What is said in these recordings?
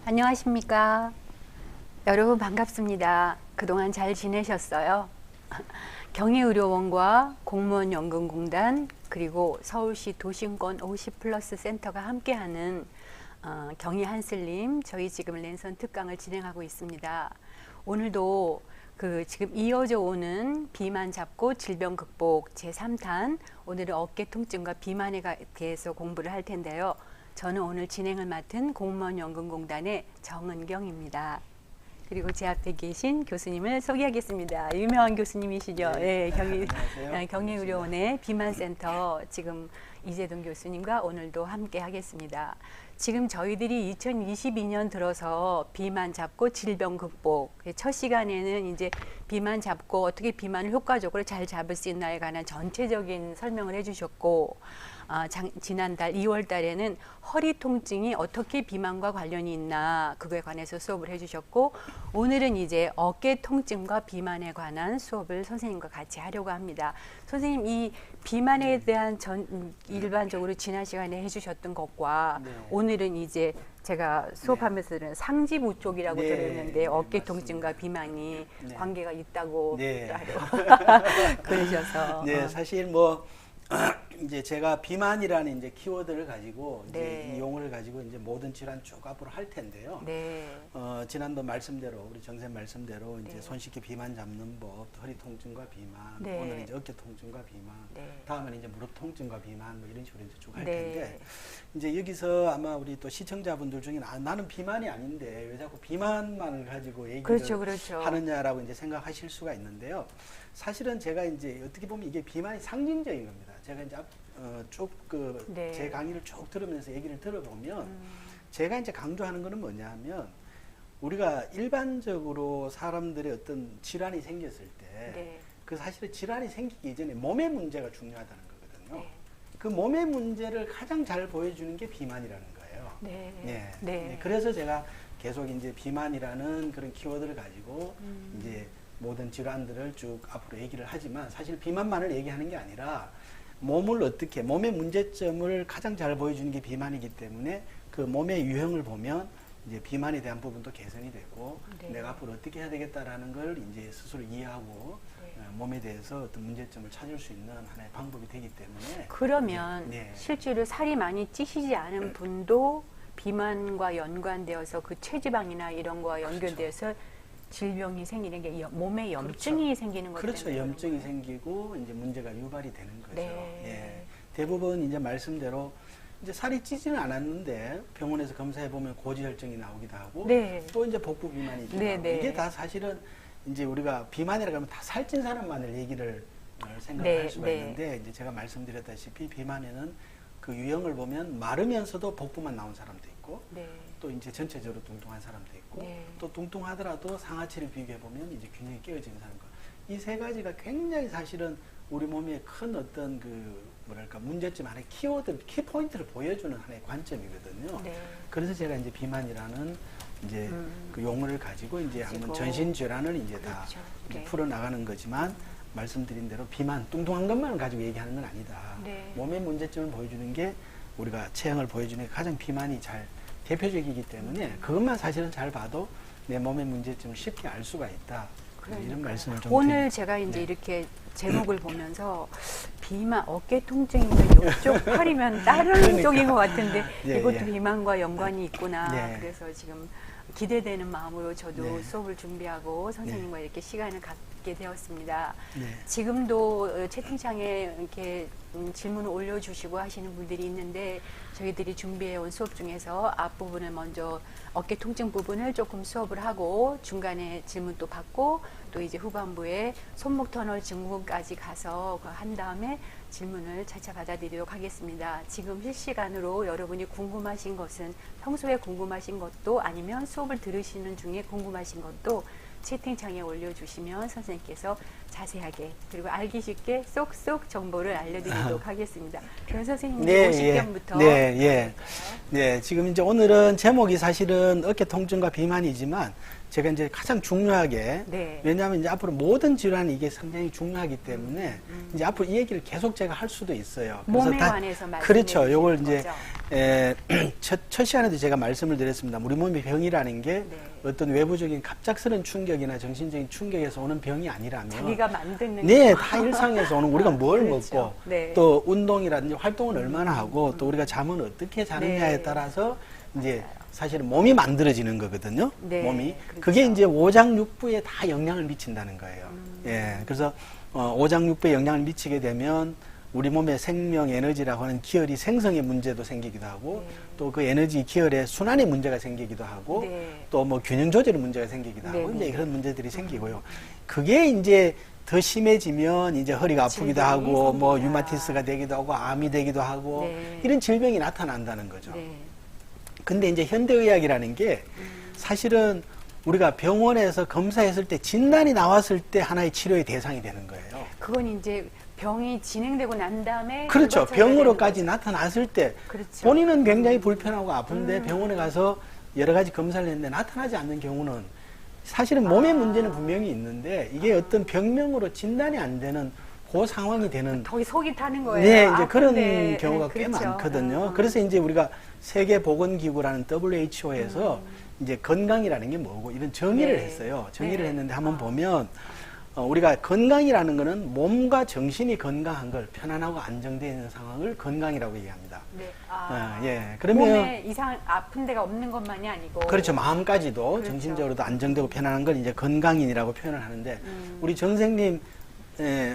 안녕하십니까. 여러분 반갑습니다. 그동안 잘 지내셨어요? 경희의료원과 공무원연금공단 그리고 서울시 도심권 50플러스 센터가 함께하는 경희한슬님 저희 지금 랜선 특강을 진행하고 있습니다. 오늘도 지금 이어져 오는 비만 잡고 질병 극복 제3탄 오늘은 어깨 통증과 비만에 대해서 공부를 할 텐데요. 저는 오늘 진행을 맡은 공무원연금공단의 정은경입니다. 그리고 제 앞에 계신 교수님을 소개하겠습니다. 유명한 교수님이시죠. 네, 경희의료원의 비만센터 지금 이재동 교수님과 오늘도 함께 하겠습니다. 지금 저희들이 2022년 들어서 비만 잡고 질병 극복 첫 시간에는 이제 비만 잡고 어떻게 비만을 효과적으로 잘 잡을 수 있나에 관한 전체적인 설명을 해주셨고 지난달 2월 달에는 허리 통증이 어떻게 비만과 관련이 있나 그거에 관해서 수업을 해주셨고 오늘은 이제 어깨 통증과 비만에 관한 수업을 선생님과 같이 하려고 합니다. 선생님 이 비만에 대한 일반적으로 지난 시간에 해주셨던 것과 오늘은 이제 제가 수업하면서는 상지부 쪽이라고 들었는데 어깨 통증과 비만이 관계가 있다고 그러셔서 사실 이제 제가 비만이라는 이제 키워드를 가지고 이제 이 용어를 가지고 이제 모든 질환 쭉 앞으로 할 텐데요. 지난번 말씀대로 우리 정쌤 말씀대로 이제 손쉽게 비만 잡는 법, 허리 통증과 비만, 오늘 이제 어깨 통증과 비만, 다음에는 이제 무릎 통증과 비만 이런 식으로 이제 쭉 할 텐데 이제 여기서 아마 우리 또 시청자분들 중에 나는 비만이 아닌데 왜 자꾸 비만만을 가지고 얘기를 하느냐라고 이제 생각하실 수가 있는데요. 사실은 제가 이제 어떻게 보면 이게 비만이 상징적인 겁니다. 제가 이제 제 강의를 쭉 들으면서 얘기를 들어보면 제가 이제 강조하는 거는 뭐냐 하면 우리가 일반적으로 사람들의 어떤 질환이 생겼을 때 그 사실은 질환이 생기기 이전에 몸의 문제가 중요하다는 거거든요. 그 몸의 문제를 가장 잘 보여주는 게 비만이라는 거예요. 그래서 제가 계속 이제 비만이라는 그런 키워드를 가지고 이제 모든 질환들을 쭉 앞으로 얘기를 하지만 사실 비만만을 얘기하는 게 아니라 몸을 어떻게 몸의 문제점을 가장 잘 보여주는 게 비만이기 때문에 그 몸의 유형을 보면 이제 비만에 대한 부분도 개선이 되고 내가 앞으로 어떻게 해야 되겠다라는 걸 이제 스스로 이해하고 몸에 대해서 어떤 문제점을 찾을 수 있는 하나의 방법이 되기 때문에 그러면 실제로 살이 많이 찌시지 않은 분도 비만과 연관되어서 그 체지방이나 이런 거와 연결돼서 질병이 생기는 게 몸에 염증이 생기는 거죠. 그렇죠. 염증이 생기고 이제 문제가 유발이 되는 거죠. 대부분 이제 말씀대로 이제 살이 찌지는 않았는데 병원에서 검사해 보면 고지혈증이 나오기도 하고 또 이제 복부 비만이기도 하고 이게 다 사실은 이제 우리가 비만이라고 하면 다 살찐 사람만을 얘기를 생각할 수가 있는데 이제 제가 말씀드렸다시피 비만에는 그 유형을 보면 마르면서도 복부만 나온 사람도 있고 또 이제 전체적으로 뚱뚱한 사람도 있고 또 뚱뚱하더라도 상하체를 비교해 보면 이제 균형이 깨어지는 사람과 이 세 가지가 굉장히 사실은 우리 몸에 큰 어떤 뭐랄까 문제점 하나의 키포인트를 보여주는 하나의 관점이거든요. 그래서 제가 이제 비만이라는 이제 그 용어를 가지고 이제 한번 전신 질환을 이제 다 풀어 나가는 거지만 말씀드린 대로 비만 뚱뚱한 것만 가지고 얘기하는 건 아니다. 몸의 문제점을 보여주는 게 우리가 체형을 보여주는 게 가장 비만이 잘 대표적이기 때문에 그것만 사실은 잘 봐도 내 몸의 문제점을 쉽게 알 수가 있다. 이런 말씀을 좀 오늘 제가 이제 이렇게 제목을 보면서 비만 어깨 통증이면 이쪽 팔이면 다른 쪽인 것 같은데 이것도 비만과 연관이 있구나. 그래서 지금 기대되는 마음으로 저도 수업을 준비하고 선생님과 이렇게 시간을 갖게 되었습니다. 지금도 채팅창에 이렇게 질문을 올려주시고 하시는 분들이 있는데 저희들이 준비해온 수업 중에서 앞부분을 먼저 어깨 통증 부분을 조금 수업을 하고 중간에 질문도 받고 또 이제 후반부에 손목 터널 증후군까지 가서 한 다음에 질문을 차차 받아드리도록 하겠습니다. 지금 실시간으로 여러분이 궁금하신 것은 평소에 궁금하신 것도 아니면 수업을 들으시는 중에 궁금하신 것도 채팅창에 올려주시면 선생님께서 자세하게 그리고 알기 쉽게 쏙쏙 정보를 알려드리도록 하겠습니다. 그럼 선생님 50경부터 지금 이제 오늘은 제목이 사실은 어깨 통증과 비만이지만 제가 이제 가장 중요하게 네. 왜냐하면 이제 앞으로 모든 질환이 이게 상당히 중요하기 때문에 이제 앞으로 이 얘기를 계속 제가 할 수도 있어요. 몸에 관해서 말씀해 그렇죠. 요걸 주시는 이제 첫 시간에도 제가 말씀을 드렸습니다. 우리 몸의 병이라는 게 네. 어떤 외부적인 갑작스런 충격이나 정신적인 충격에서 오는 병이 아니라면 자기가 만드는 네, 다 일상에서 오는 우리가 뭘 그렇죠. 먹고 네. 또 운동이라든지 활동을 얼마나 하고 또 우리가 잠은 어떻게 자느냐에 네. 따라서 이제 사실은 몸이 만들어지는 거거든요. 네, 몸이. 그렇죠. 그게 이제 오장육부에 다 영향을 미친다는 거예요. 예. 그래서 오장육부에 영향을 미치게 되면 우리 몸의 생명 에너지라고 하는 기혈이 생성의 문제도 생기기도 하고 네. 또 그 에너지 기혈의 순환의 문제가 생기기도 하고 네. 또 뭐 균형 조절의 문제가 생기기도 하고 네, 이제 네. 그런 문제들이 생기고요. 그게 이제 더 심해지면 이제 허리가 아프기도 질병이 하고 뭐 생긴다. 류마티스가 되기도 하고 암이 되기도 하고 네. 이런 질병이 나타난다는 거죠. 네. 근데 이제 현대의학이라는 게 사실은 우리가 병원에서 검사했을 때 진단이 나왔을 때 하나의 치료의 대상이 되는 거예요. 그건 이제 병이 진행되고 난 다음에 그렇죠. 결과처리가 병으로까지 되는 나타났을 때 그렇죠. 본인은 굉장히 불편하고 아픈데 병원에 가서 여러 가지 검사를 했는데 나타나지 않는 경우는 사실은 몸의 문제는 분명히 있는데 이게 어떤 병명으로 진단이 안 되는 그 상황이 되는 더 속이 타는 거예요. 네, 이제 그런 아픈데. 경우가 꽤 그렇죠. 많거든요. 그래서 이제 우리가 세계보건기구라는 WHO에서 이제 건강이라는 게 뭐고 이런 정의를 네. 했어요. 정의를 네. 했는데 한번 보면 우리가 건강이라는 거는 몸과 정신이 건강한 걸 편안하고 안정되어 있는 상황을 건강이라고 얘기합니다. 네. 예. 그러면 몸에 이상 아픈 데가 없는 것만이 아니고 그렇죠. 마음까지도 그렇죠. 정신적으로도 안정되고 편안한 걸 이제 건강인이라고 표현을 하는데 우리 정 선생님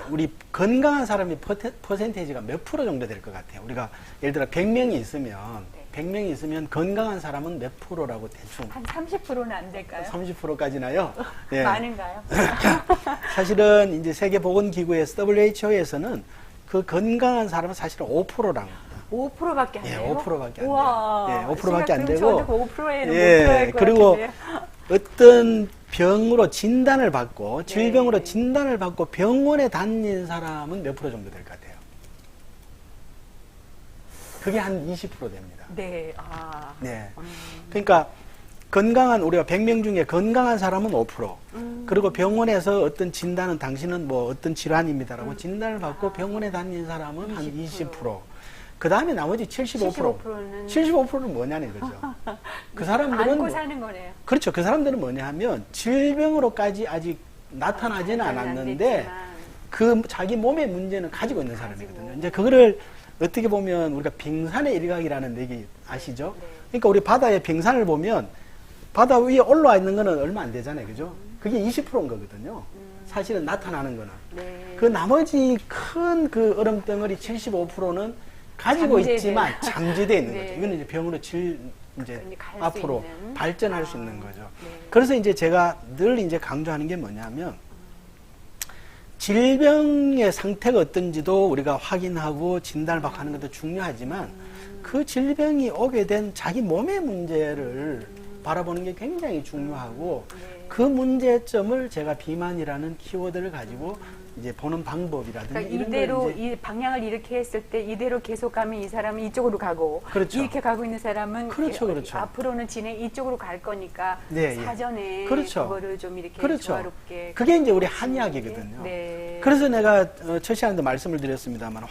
우리 건강한 사람의 퍼센테이지가 몇 프로 정도 될 것 같아요? 우리가 예를 들어 100명이 있으면 네. 100명이 있으면 건강한 사람은 몇 프로라고 대충 한 30%는 안 될까요? 30%까지나요? 예. 많은가요? 사실은 이제 세계보건기구에서 WHO에서는 그 건강한 사람은 사실은 5%라고 5%밖에 안 예, 돼요? 5%밖에 안 우와, 돼요. 예, 5%밖에 안 되고. 저도 그 5%에는 예, 못 들어갈 것 그리고 같은데요. 어떤 병으로 진단을 받고 네. 질병으로 진단을 받고 병원에 다닌 사람은 몇 프로 정도 될 것 같아요? 그게 한 20% 됩니다. 네. 네. 그러니까 건강한 우리가 100명 중에 건강한 사람은 5%. 그리고 병원에서 어떤 진단은 당신은 뭐 어떤 질환입니다라고 진단을 받고 병원에 다닌 사람은 한 20%. 그 다음에 나머지 75%. 75%는 뭐냐는 거죠. 그 사람들은 안고 사는 거네요. 그렇죠. 그 사람들은 뭐냐 하면 질병으로까지 아직 나타나지는 않았는데 그 자기 몸의 문제는 가지고 있는 사람이거든요. 이제 그거를 어떻게 보면 우리가 빙산의 일각이라는 얘기 아시죠? 네. 그러니까 우리 바다의 빙산을 보면 바다 위에 올라와 있는 거는 얼마 안 되잖아요. 그죠? 그게 20%인 거거든요. 사실은 나타나는 거는. 네. 그 나머지 큰 그 얼음 덩어리 75%는 가지고 있지만 잠재되어 있는 네. 거죠. 이거는 이제 병으로 이제 갈 앞으로 수 있는. 발전할 수 있는 거죠. 네. 그래서 이제 제가 늘 이제 강조하는 게 뭐냐면 질병의 상태가 어떤지도 우리가 확인하고 진단을 받고 하는 것도 중요하지만 그 질병이 오게 된 자기 몸의 문제를 바라보는 게 굉장히 중요하고 네. 그 문제점을 제가 비만이라는 키워드를 가지고 이제 보는 방법이라든지 그러니까 이런 이대로 걸 이제 이 방향을 이렇게 했을 때 이대로 계속 가면 이 사람은 이쪽으로 가고 그렇죠. 이렇게 가고 있는 사람은 그렇죠, 그렇죠. 앞으로는 진행 이쪽으로 갈 거니까 네, 예. 사전에 그렇죠. 그거를 좀 이렇게 그렇죠. 조화롭게 그게 이제 우리 한의학이거든요. 네. 그래서 내가 첫 시간에도 말씀을 드렸습니다만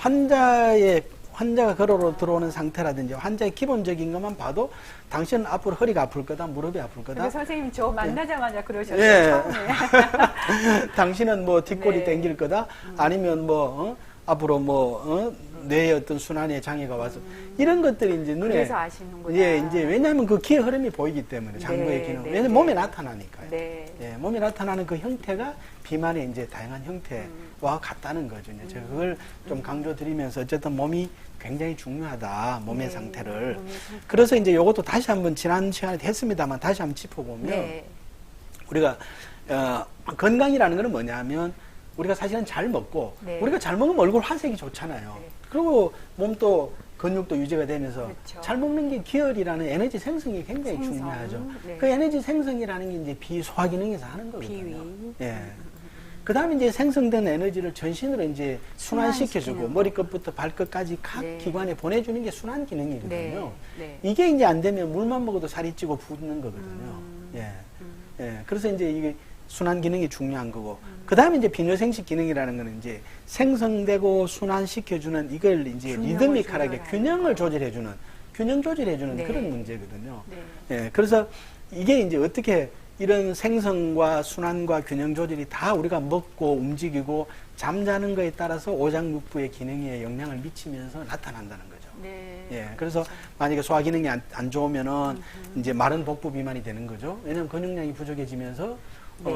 환자가 걸어 들어오는 상태라든지 환자의 기본적인 것만 봐도 당신은 앞으로 허리가 아플 거다, 무릎이 아플 거다. 근데 선생님 저 만나자마자 그러셨어요. 예. 처음에. 당신은 뭐 뒷골이 네. 땡길 거다, 아니면 뭐 앞으로 뭐 뇌의 어떤 순환의 장애가 와서 이런 것들이 이제 눈에 그래서 아시는구나. 예, 이제 왜냐하면 그 기의 흐름이 보이기 때문에 장부의 네, 기능. 네, 왜냐면 네. 몸에 나타나니까요. 네. 예, 몸에 나타나는 그 형태가 비만의 이제 다양한 형태와 같다는 거죠. 이제 제가 그걸 좀 강조드리면서 어쨌든 몸이 굉장히 중요하다. 몸의 네, 상태를. 몸의 상태. 그래서 이제 이것도 다시 한번 지난 시간에 했습니다만 다시 한번 짚어보면 네. 우리가 건강이라는 것은 뭐냐면 우리가 사실은 잘 먹고 네. 우리가 잘 먹으면 얼굴 화색이 좋잖아요. 네. 그리고 몸도 근육도 유지가 되면서 그렇죠. 잘 먹는 게 기혈이라는 에너지 생성이 굉장히 생성. 중요하죠. 네. 그 에너지 생성이라는 게 이제 비소화기능에서 하는 거거든요. 비위. 예. 그 다음에 이제 생성된 에너지를 전신으로 이제 순환시켜주고 순환시키는 머리끝부터 발끝까지 각 네. 기관에 보내주는 게 순환 기능이거든요. 네. 네. 이게 이제 안 되면 물만 먹어도 살이 찌고 붓는 거거든요. 예. 예. 그래서 이제 이게 순환 기능이 중요한 거고, 그 다음에 이제 비뇨생식 기능이라는 거는 이제 생성되고 순환시켜주는 이걸 이제 리드미컬하게 균형을 조절해주는, 균형 조절해주는 네. 그런 문제거든요. 네. 예. 그래서 이게 이제 어떻게 이런 생성과 순환과 균형 조절이 다 우리가 먹고 움직이고 잠자는 거에 따라서 오장육부의 기능에 영향을 미치면서 나타난다는 거죠. 네. 예, 그래서 만약에 소화 기능이 안 좋으면은 이제 마른 복부 비만이 되는 거죠. 왜냐하면 근육량이 부족해지면서 네.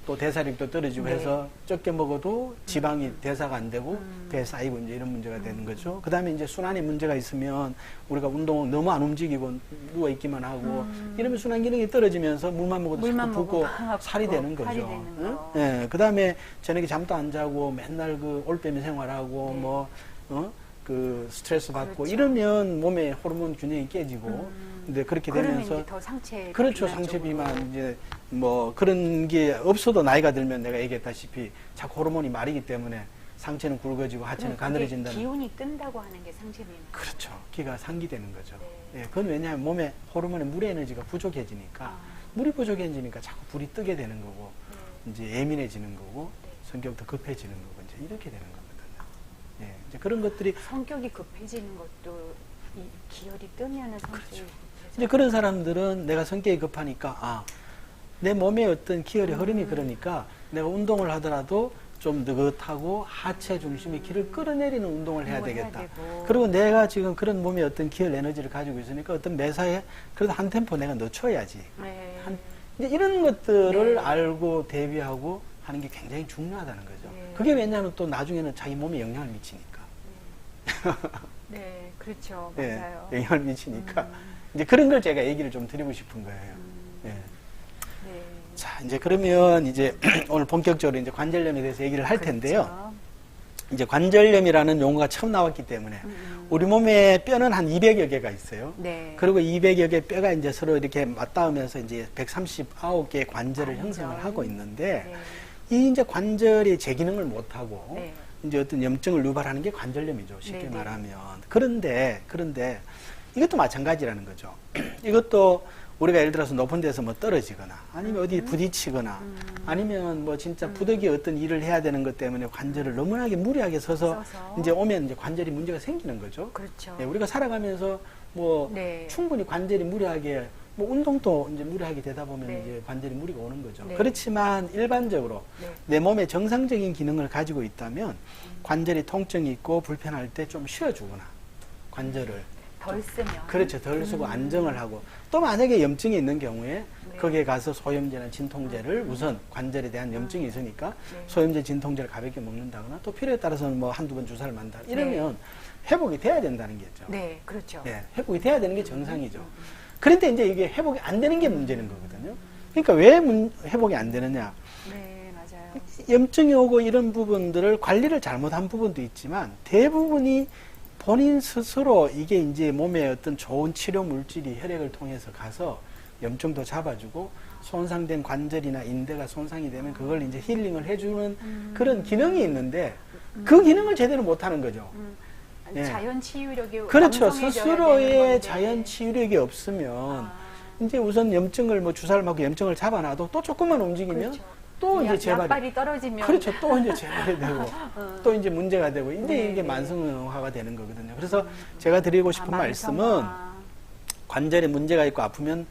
또 대사력도 떨어지고 네. 해서 적게 먹어도 지방이 대사가 안 되고 배에 쌓이고 이제 이런 문제가 되는 거죠. 그 다음에 이제 순환에 문제가 있으면 우리가 운동을 너무 안 움직이고 누워 있기만 하고 이러면 순환 기능이 떨어지면서 물만 먹어도 물만 자꾸 붓고 먹어도 살이 되는 거죠. 살이 되는 거. 예, 그 다음에 저녁에 잠도 안 자고 맨날 그 올빼미 생활하고 네. 그 스트레스 받고 그렇죠. 이러면 몸에 호르몬 균형이 깨지고 근데 그렇게 되면서 이제 더 상체 그렇죠. 비만 상체 쪽으로. 비만 이제 뭐 그런 게 없어도 나이가 들면 내가 얘기했다시피 자꾸 호르몬이 마르기 때문에 상체는 굵어지고 하체는 가늘어진다는. 기운이 뜬다고 하는 게 상체 비만. 그렇죠. 기가 상기되는 거죠. 네. 예, 그건 왜냐하면 몸에 호르몬의 물의 에너지가 부족해지니까 물이 부족해지니까 자꾸 불이 뜨게 되는 거고 이제 예민해지는 거고 성격도 급해지는 거고 이제 이렇게 되는 거거든요. 예, 이제 그런 것들이 성격이 급해지는 것도 이 기혈이 뜨면은 성격이 그렇죠. 급해져. 이제 그런 사람들은 내가 성격이 급하니까 내 몸에 어떤 기혈의 흐름이 그러니까 내가 운동을 하더라도 좀 느긋하고 하체 중심의 기를 끌어내리는 운동을 해야 되겠다. 그리고 내가 지금 그런 몸에 어떤 기혈 에너지를 가지고 있으니까 어떤 매사에 그래도 한 템포 내가 늦춰야지. 네. 이제 이런 것들을 네. 알고 대비하고 하는 게 굉장히 중요하다는 거죠. 네. 그게 왜냐하면 또 나중에는 자기 몸에 영향을 미치니까. 네, 그렇죠. 예, 맞아요. 영향을 미치니까. 이제 그런 걸 제가 얘기를 좀 드리고 싶은 거예요. 예. 네. 자, 이제 그러면 이제 오늘 본격적으로 이제 관절염에 대해서 얘기를 할 텐데요. 그렇죠. 이제 관절염이라는 용어가 처음 나왔기 때문에 우리 몸에 뼈는 한 200여 개가 있어요. 네. 그리고 200여 개 뼈가 이제 서로 이렇게 맞닿으면서 이제 139개의 관절을 형성을 하고 있는데 이 이제 관절이 제 기능을 못 하고 네. 이제 어떤 염증을 유발하는 게 관절염이죠. 쉽게 네, 네. 말하면. 그런데 이것도 마찬가지라는 거죠. 이것도 우리가 예를 들어서 높은 데서 뭐 떨어지거나 아니면 어디 부딪히거나 아니면 뭐 진짜 부득이 어떤 일을 해야 되는 것 때문에 관절을 너무나게 무리하게 서서 이제 오면 이제 관절이 문제가 생기는 거죠. 그렇죠. 네, 우리가 살아가면서 뭐 네. 충분히 관절이 무리하게 뭐 운동도 이제 무리하게 되다 보면 네. 이제 관절이 무리가 오는 거죠. 네. 그렇지만 일반적으로 네. 내 몸에 정상적인 기능을 가지고 있다면 관절이 통증이 있고 불편할 때 좀 쉬어주거나 관절을 덜 쓰면. 그렇죠. 덜 쓰고 안정을 하고 또 만약에 염증이 있는 경우에 네. 거기에 가서 소염제나 진통제를 우선 관절에 대한 염증이 있으니까 네. 소염제 진통제를 가볍게 먹는다거나 또 필요에 따라서는 뭐 한두 번 주사를 만다 이러면 네. 회복이 돼야 된다는 게죠. 네, 그렇죠. 네, 회복이 돼야 되는 게 정상이죠. 그런데 이제 이게 회복이 안 되는 게 문제는 거거든요. 그러니까 왜 회복이 안 되느냐? 네, 맞아요. 염증이 오고 이런 부분들을 관리를 잘못한 부분도 있지만 대부분이 본인 스스로 이게 이제 몸에 어떤 좋은 치료 물질이 혈액을 통해서 가서 염증도 잡아주고 손상된 관절이나 인대가 손상이 되면 그걸 이제 힐링을 해주는 그런 기능이 있는데 그 기능을 제대로 못하는 거죠. 예. 자연 치유력이 그렇죠. 왕성해져야 되는 스스로의 건데. 자연 치유력이 없으면 이제 우선 염증을 뭐 주사를 맞고 염증을 잡아놔도 또 조금만 움직이면 그렇죠. 또 이제 재발이 약발이 떨어지면 그렇죠. 또 이제 재발이 되고 또 이제 문제가 되고 이제 네, 이게 네. 만성화가 되는 거거든요. 그래서 제가 드리고 싶은 말씀은 만성화. 관절에 문제가 있고 아프면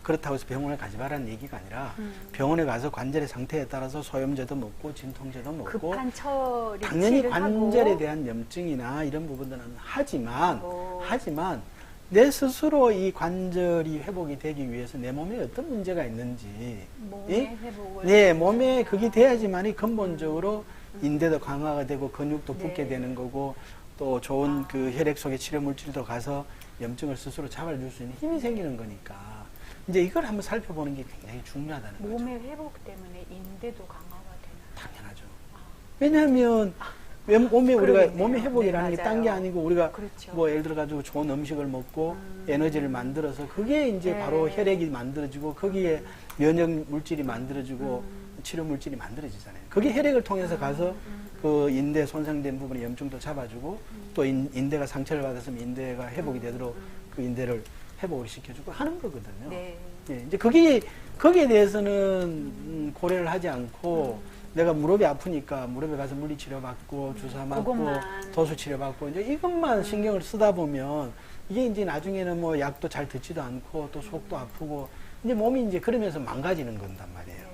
그렇다고 해서 병원에 가지 말라는 얘기가 아니라 병원에 가서 관절의 상태에 따라서 소염제도 먹고 진통제도 먹고 급한 처리 당연히 관절에 하고. 대한 염증이나 이런 부분들은 하지만 내 스스로 이 관절이 회복이 되기 위해서 내 몸에 어떤 문제가 있는지 몸의 회복을 네, 몸에 그게 돼야지만이 근본적으로 인대도 강화가 되고 근육도 붙게 네. 되는 거고 또 좋은 그 혈액 속의 치료 물질도 가서 염증을 스스로 잡아줄 수 있는 힘이 생기는 거니까 이제 이걸 한번 살펴보는 게 굉장히 중요하다는 거죠. 몸의 회복 때문에 인대도 강화가 되나요? 당연하죠. 왜냐하면 몸에 우리가 그러겠네요. 몸의 회복이라는 네, 게 딴 게 맞아요. 아니고 우리가 그렇죠. 뭐 예를 들어 가지고 좋은 음식을 먹고 에너지를 만들어서 그게 이제 네. 바로 혈액이 만들어지고 거기에 면역 물질이 만들어지고 치료 물질이 만들어지잖아요. 그게 혈액을 통해서 가서 그 인대 손상된 부분의 염증도 잡아주고 또 인대가 상처를 받았으면 인대가 회복이 되도록 그 인대를 회복을 시켜주고 하는 거거든요. 네. 예, 이제 거기에 대해서는 고려를 하지 않고 내가 무릎이 아프니까 무릎에 가서 물리치료 받고 주사 맞고 도수 치료 받고 이제 이것만 신경을 쓰다 보면 이게 이제 나중에는 뭐 약도 잘 듣지도 않고 또 속도 아프고 이제 몸이 이제 그러면서 망가지는 건단 말이에요.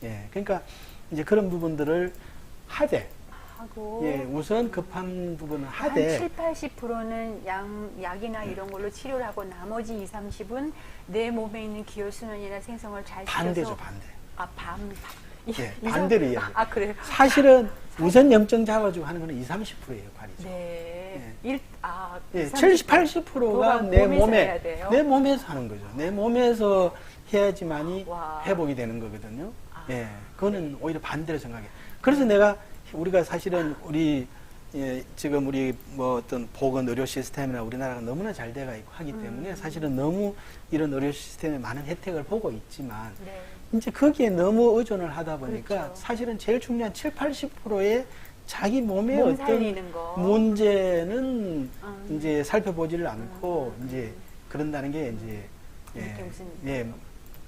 예, 그러니까 이제 그런 부분들을 하되 하고 예, 우선 급한 부분은 하되 한 7, 80%는 약이나 이런 걸로 치료를 하고 나머지 20, 30은 내 몸에 있는 기혈순환이나 생성을 잘 시켜서 반대죠, 반대. 예, 반대로 이야기해요. 그래요? 사실은 우선 염증 잡아주고 하는 거는 20, 30%의 역할이죠. 네. 예, 70, 80%가 내 몸에서 하는 거죠. 내 몸에서 해야지만이 회복이 되는 거거든요. 예, 그거는 오히려 반대로 생각해요. 그래서 우리가 사실은 지금 우리 뭐 어떤 보건 의료 시스템이나 우리나라가 너무나 잘 돼가 있고 하기 때문에 사실은 너무 이런 의료 시스템에 많은 혜택을 보고 있지만 이제 거기에 너무 의존을 하다 보니까 사실은 제일 중요한 7, 80%의 자기 몸의 어떤 문제는 이제 살펴보지를 않고 이제 그런다는 게 이제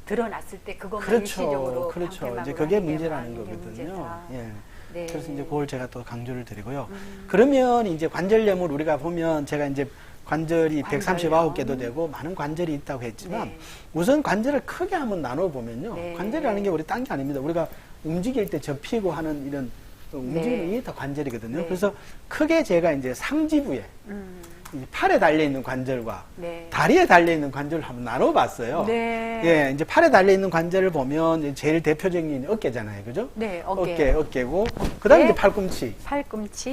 드러났을 때 그것만 일시적으로 그렇죠. 이제 그게 문제라는 거거든요. 예. 네. 그래서 이제 그걸 제가 또 강조를 드리고요. 그러면 이제 관절염을 우리가 보면 제가 이제 관절이 139개도 되고 많은 관절이 있다고 했지만 우선 관절을 크게 한번 나눠 보면요. 관절이라는 게 우리 딴 게 아닙니다. 우리가 움직일 때 접히고 하는 이런 움직이는 이게 다 관절이거든요. 그래서 크게 제가 이제 상지부에 팔에 달려있는 관절과 다리에 달려있는 관절을 한번 나눠봤어요. 예, 이제 팔에 달려있는 관절을 보면 제일 대표적인 어깨잖아요. 그죠? 네, 어깨고. 그 다음에 이제 팔꿈치.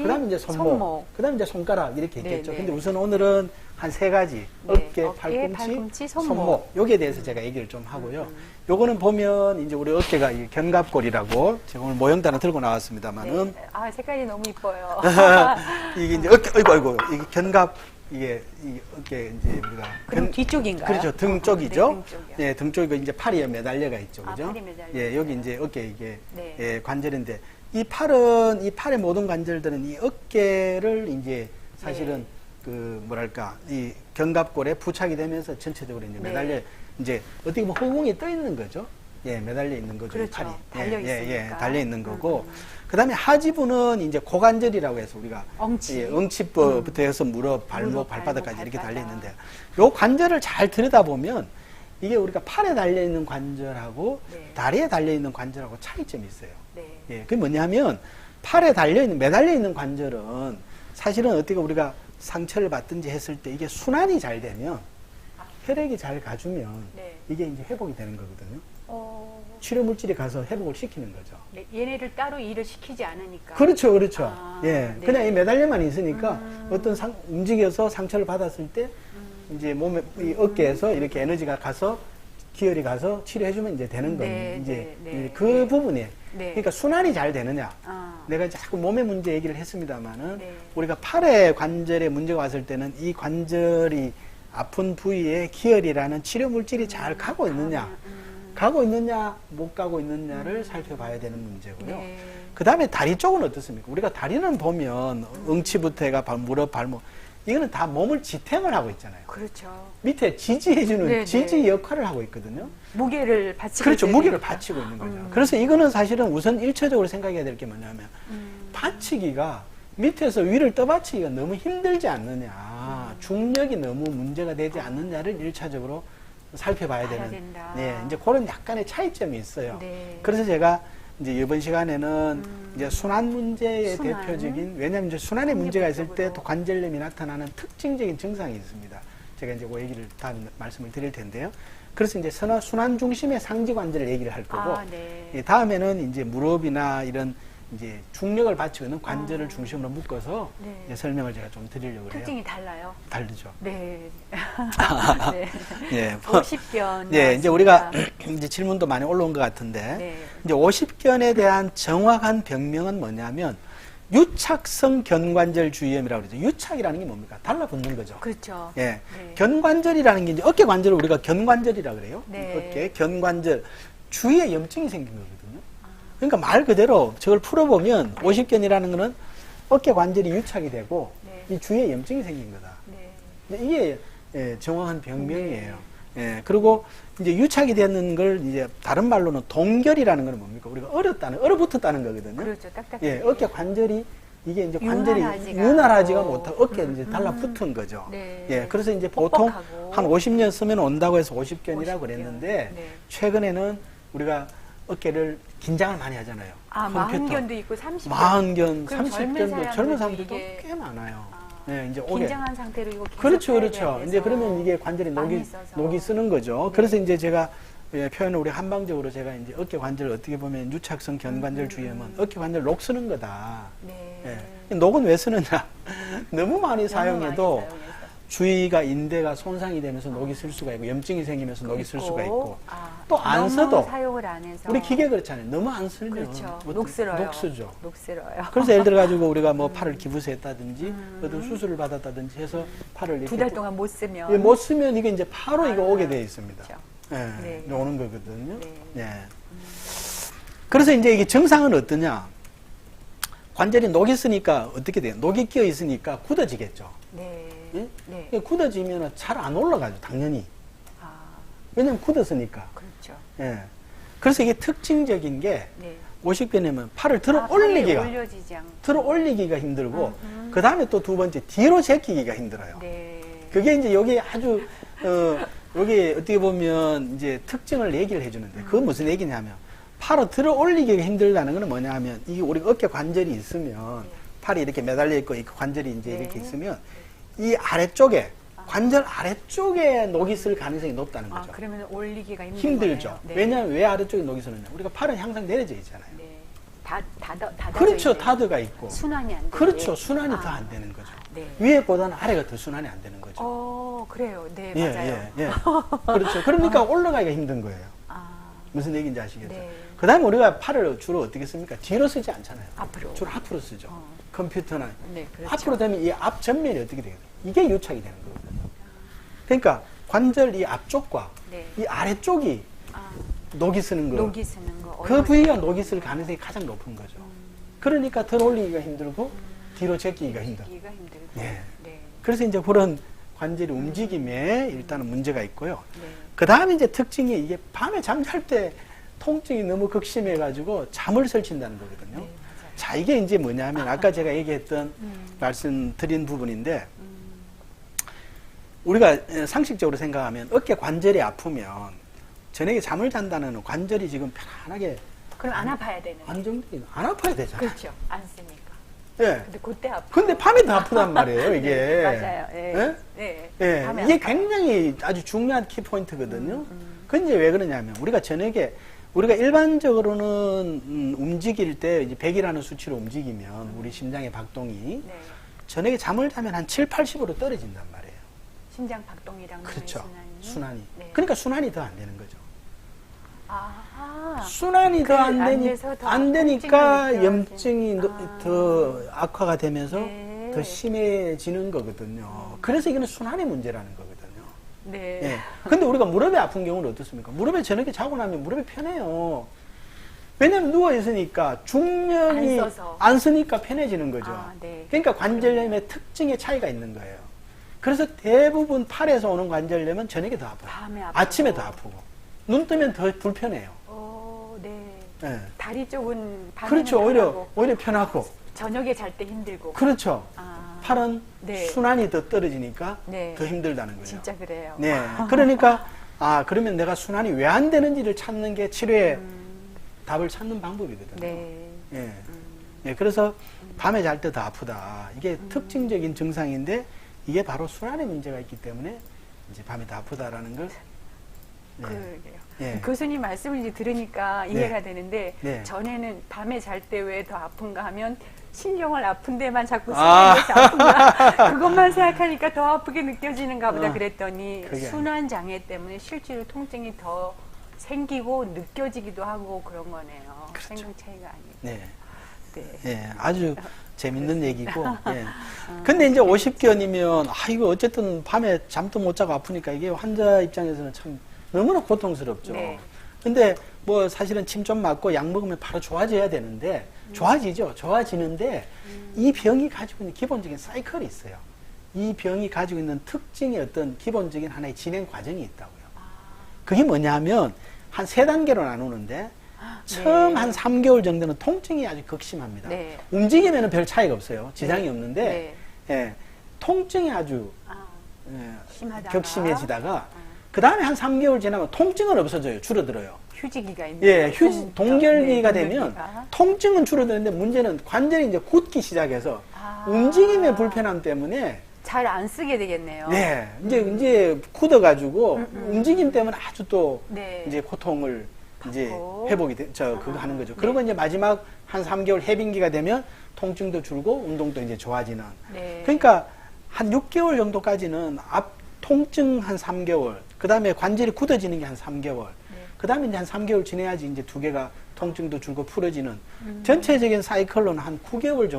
그 다음에 이제 손목. 그 다음에 이제 손가락 이렇게 있겠죠. 근데 우선 오늘은 한 3가지. 어깨, 팔꿈치, 손목. 여기에 대해서 제가 얘기를 좀 하고요. 요거는 보면 이제 우리 어깨가 이 견갑골이라고 제가 오늘 모형도 하나 들고 나왔습니다만은. 색깔이 너무 이뻐요. 이게 이제 어깨, 아이고, 이게 견갑, 이 어깨 이제 우리가. 그럼 뒤쪽인가요? 그렇죠. 등 쪽이죠. 등 쪽이요. 예, 등 쪽이고 이제 팔이 매달려가 있죠. 그죠? 팔이 매달려. 예, 여기 이제 어깨 이게 예, 관절인데 이 팔의 모든 관절들은 이 어깨를 이제 사실은 그 뭐랄까 이 견갑골에 부착이 되면서 전체적으로 이제 매달려 이제 어떻게 보면 허공에 떠 있는 거죠. 예, 매달려 있는 거죠. 그렇죠. 팔이. 달려 있으니까. 달려 있는 거고. 그다음에 하지부는 이제 고관절이라고 해서 우리가 엉치부터 해서 무릎, 발목, 발바닥까지 이렇게 달려 있는데 요 관절을 잘 들여다보면 이게 우리가 팔에 달려 있는 관절하고 다리에 달려 있는 관절하고 차이점이 있어요. 예, 그게 뭐냐면 팔에 매달려 있는 관절은 사실은 어떻게 우리가 상처를 받든지 했을 때 이게 순환이 잘 되면 혈액이 잘 가주면 이게 이제 회복이 되는 거거든요. 치료 물질이 가서 회복을 시키는 거죠. 얘네를 따로 일을 시키지 않으니까. 그렇죠. 예, 그냥 이 매달려만 있으니까 어떤 움직여서 상처를 받았을 때 이제 몸에 이 어깨에서 이렇게 에너지가 가서 기혈이 가서 치료해주면 이제 되는 거예요. 이제 그 부분에. 그러니까 순환이 잘 되느냐. 내가 자꾸 몸의 문제 얘기를 했습니다만은 우리가 팔에 관절에 문제가 왔을 때는 이 관절이 아픈 부위에 기혈이라는 치료 물질이 잘 가고 있느냐. 못 가고 있느냐를 살펴봐야 되는 문제고요. 그 다음에 다리 쪽은 어떻습니까? 우리가 다리는 보면 엉치부터 해가 무릎, 발목 이거는 다 몸을 지탱을 하고 있잖아요. 그렇죠. 밑에 지지해주는 지지 역할을 하고 있거든요. 무게를 받치고 그렇죠. 무게를 받치고 있는 거죠. 그래서 이거는 사실은 우선 1차적으로 생각해야 될 게 뭐냐면 받치기가 밑에서 위를 떠받치기가 너무 힘들지 않느냐. 중력이 너무 문제가 되지 않느냐를 1차적으로 살펴봐야 되는. 이제 그런 약간의 차이점이 있어요. 그래서 제가 이제 이번 시간에는 이제 순환 문제의 대표적인, 왜냐하면 이제 순환에 문제가 있을 때 또 관절염이 나타나는 특징적인 증상이 있습니다. 제가 이제 그 얘기를 다음 말씀을 드릴 텐데요. 그래서 이제 순환 중심의 상지 관절을 얘기를 할 거고, 다음에는 이제 무릎이나 이런 이제 중력을 받치고 있는 관절을 중심으로 묶어서 이제 설명을 제가 좀 드리려고 해요. 특징이 달라요? 다르죠. 네. 50견. 네, 이제 우리가 이제 질문도 많이 올라온 것 같은데, 이제 50견에 대한 정확한 병명은 뭐냐면 유착성 견관절 주위염이라고 그러죠. 유착이라는 게 뭡니까? 달라붙는 거죠. 그렇죠. 예. 견관절이라는 게 이제 어깨 관절을 우리가 견관절이라고 그래요. 어깨 견관절 주위에 염증이 생긴 거거든요. 그러니까 말 그대로 저걸 풀어보면 50견이라는 거는 어깨 관절이 유착이 되고 이 주위에 염증이 생긴 거다. 이게 정확한 병명이에요. 예, 그리고 이제 유착이 되는 걸 이제 다른 말로는 동결이라는 건 뭡니까? 우리가 얼어붙었다는 거거든요. 그렇죠. 딱딱해. 예, 어깨 관절이 이게 이제 관절이 윤활하지가 못하고 어깨에 이제 달라붙은 거죠. 네. 예, 그래서 이제 보통 뻑뻑하고. 한 50년 쓰면 온다고 해서 50견이라고 그랬는데 네. 최근에는 우리가 어깨를 긴장을 많이 하잖아요. 아, 컴퓨터. 40견도 있고 30견. 40견, 그럼 30견도 젊은 사람들도 이게 꽤 많아요. 예, 이제 긴장한 상태로 이거 계속 그렇죠, 해야 그렇죠. 돼서 이제 그러면 이게 관절이 많이 녹이 쓰는 거죠. 네. 그래서 이제 제가 예, 표현을 우리 한방적으로 제가 이제 어깨 관절 어떻게 보면 유착성 견관절 주의하면 어깨 관절 녹 쓰는 거다. 네. 예. 녹은 왜 쓰느냐? 너무 많이 사용해도 많이 사용해서. 주위가 인대가 손상이 되면서 녹이 쓸 수가 있고 염증이 생기면서 녹이 쓸 수가 있고 아, 또 안 너무 써도 사용을 안 해서 우리 기계 그렇잖아요. 너무 안 쓰면 그렇죠. 뭐 녹슬어요. 녹슬죠. 녹슬어요. 그래서 예를 들어 가지고 우리가 뭐 팔을 기부스했다든지 어떤 수술을 받았다든지 해서 팔을 이렇게 2달 동안 못 쓰면 예, 못 쓰면 이게 이제 바로 이거 오게 돼 있습니다. 그렇죠. 예, 네. 오는 거거든요. 네. 예. 그래서 이제 이게 증상은 어떠냐? 관절이 녹이 있으니까 어떻게 돼요? 녹이 끼어 있으니까 굳어지겠죠. 네. 예? 네. 굳어지면 잘 안 올라가죠, 당연히. 아, 왜냐면 굳었으니까. 그렇죠. 예. 그래서 이게 특징적인 게 네. 50견이면 팔을 들어 팔이 올리기가 올려지지 않고. 들어 올리기가 힘들고 그 다음에 또 두 번째 뒤로 제끼기가 힘들어요. 네. 그게 이제 여기 아주 여기 어떻게 보면 이제 특징을 얘기를 해주는데 그건 무슨 얘기냐면 팔을 들어 올리기가 힘들다는 건 뭐냐 하면 이게 우리 어깨 관절이 있으면 팔이 이렇게 매달려 있고 이 관절이 이제 네. 이렇게 있으면 이 아래쪽에 관절 아래쪽에 녹이 쓸 가능성이 높다는 거죠. 아, 그러면 올리기가 힘들죠. 거네요. 네. 왜냐하면 왜 아래쪽에 녹이 쓰느냐? 우리가 팔은 항상 내려져 있잖아요. 네. 닫아 그렇죠. 타드가 있고. 순환이 안 되는. 그렇죠. 순환이 더 안 되는 거죠. 네. 위에보다는 아래가 더 순환이 안 되는 거죠. 그래요. 네, 예, 맞아요. 예, 예. 그렇죠. 그러니까 올라가기가 힘든 거예요. 아, 무슨 얘기인지 아시겠죠? 네. 그 다음에 우리가 팔을 주로 어떻게 씁니까? 뒤로 쓰지 않잖아요. 앞으로. 주로 앞으로 쓰죠. 컴퓨터나. 네, 그렇죠. 앞으로 되면 이 앞 전면이 어떻게 되겠어요? 이게 유착이 되는 거거든요. 그러니까 관절 이 앞쪽과 네. 이 아래쪽이 녹이 쓰는 거. 녹이 쓰는 거. 그 부위가 녹이 쓸 가능성이 가장 높은 거죠. 그러니까 덜 올리기가 힘들고 뒤로 제끼기가 힘들고. 기가 힘들고. 예. 네. 그래서 이제 그런 관절의 움직임에 일단은 문제가 있고요. 네. 그 다음에 이제 특징이 이게 밤에 잠잘 때 통증이 너무 극심해가지고 잠을 설친다는 거거든요. 네, 맞아요. 자, 이게 이제 뭐냐면 아까 제가 얘기했던 말씀드린 부분인데 우리가 상식적으로 생각하면 어깨 관절이 아프면 저녁에 잠을 잔다는 관절이 지금 편안하게 그럼 안 아파야 되는. 안정되게 안 아파야 되잖아요. 그렇죠. 안 쓰니까. 예. 근데 그때 아파. 근데 밤에 더 아프단 말이에요, 이게. 네, 맞아요. 예. 예? 네. 예, 밤에 이게 아파요. 굉장히 아주 중요한 키포인트거든요. 근데 왜 그러냐면, 우리가 저녁에, 우리가 일반적으로는 움직일 때, 이제 100이라는 수치로 움직이면, 우리 심장의 박동이, 네. 저녁에 잠을 자면 한 7, 80으로 떨어진단 말이에요. 심장 박동이랑 그렇죠. 순환이. 네. 그러니까 순환이 더 안 되는 거죠. 아. 순환이 더 안 돼서 더 안 되니까 통증이 염증이 더 악화가 되면서 네. 더 심해지는 거거든요. 그래서 이거는 순환의 문제라는 거거든요. 네. 예. 근데 우리가 무릎이 아픈 경우는 어떻습니까? 무릎에 저녁에 자고 나면 무릎이 편해요. 왜냐면 누워있으니까 중량이 안 써서. 안 쓰니까 편해지는 거죠. 아, 네. 그러니까 관절염의 특징의 차이가 있는 거예요. 그래서 대부분 팔에서 오는 관절염은 저녁에 더 아파요. 밤에 아프고. 아침에 더 아프고. 눈 뜨면 더 불편해요. 네. 예. 다리 쪽은 밤에는 그렇죠. 편하고 오히려 편하고. 저녁에 잘 때 힘들고. 그렇죠. 아. 팔은 네. 순환이 더 떨어지니까 네. 더 힘들다는 거예요. 진짜 그래요. 네. 그러니까, 그러면 내가 순환이 왜 안 되는지를 찾는 게 치료의 답을 찾는 방법이거든요. 네. 예. 예, 그래서 밤에 잘 때 더 아프다. 이게 특징적인 증상인데 이게 바로 순환의 문제가 있기 때문에 이제 밤에 더 아프다라는 걸. 네. 그러게요. 예. 교수님 말씀을 이제 들으니까 이해가 되는데 네. 전에는 밤에 잘 때 왜 더 아픈가 하면 신경을 아픈 데만 자꾸 아. 쓰는 게 아픈가 그것만 생각하니까 더 아프게 느껴지는가 보다 그랬더니 그게 순환 장애 때문에 실제로 통증이 더 생기고 느껴지기도 하고 그런 거네요. 그렇죠. 생각 차이가 아니고. 네. 네. 예, 아주 재밌는 얘기고. 예. 근데 이제 50견이면, 이거 어쨌든 밤에 잠도 못 자고 아프니까 이게 환자 입장에서는 참 너무나 고통스럽죠. 네. 근데 뭐 사실은 침 좀 맞고 약 먹으면 바로 좋아져야 되는데, 좋아지죠. 좋아지는데, 이 병이 가지고 있는 기본적인 사이클이 있어요. 이 병이 가지고 있는 특징의 어떤 기본적인 하나의 진행 과정이 있다고요. 그게 뭐냐면 한 3단계로 나누는데 처음 한 3개월 정도는 통증이 아주 극심합니다. 움직이면 별 차이가 없어요. 지장이 없는데 예, 통증이 아주 격심해지다가 그 다음에 한 3개월 지나면 통증은 없어져요. 줄어들어요. 휴지기가 있는. 예, 동결기가 되면 통증은 줄어드는데 문제는 관절이 이제 굳기 시작해서 움직임의 불편함 때문에 잘 안 쓰게 되겠네요. 네, 이제 굳어가지고 움직임 때문에 아주 또 이제 고통을 이제 회복이 그거 하는 거죠. 그리고 이제 마지막 한 3개월 해빙기가 되면 통증도 줄고 운동도 이제 좋아지는. 그러니까 한 6개월 정도까지는 통증 한 3개월, 그 다음에 관절이 굳어지는 게 한 3개월, 그 다음에 이제 한 3개월 지내야지 이제 2개가 통증도 줄고 풀어지는 전체적인 사이클로는 한 9개월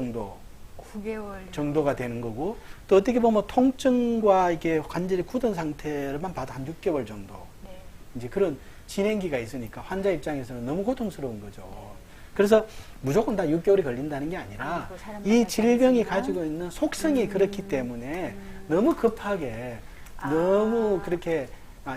정도가 되는 거고, 또 어떻게 보면 통증과 이게 관절이 굳은 상태를만 봐도 한 6개월 정도. 이제 그런 진행기가 있으니까 환자 입장에서는 너무 고통스러운 거죠. 그래서 무조건 다 6개월이 걸린다는 게 아니라 이 질병이 가지고 있는 속성이 그렇기 때문에 너무 급하게 너무 그렇게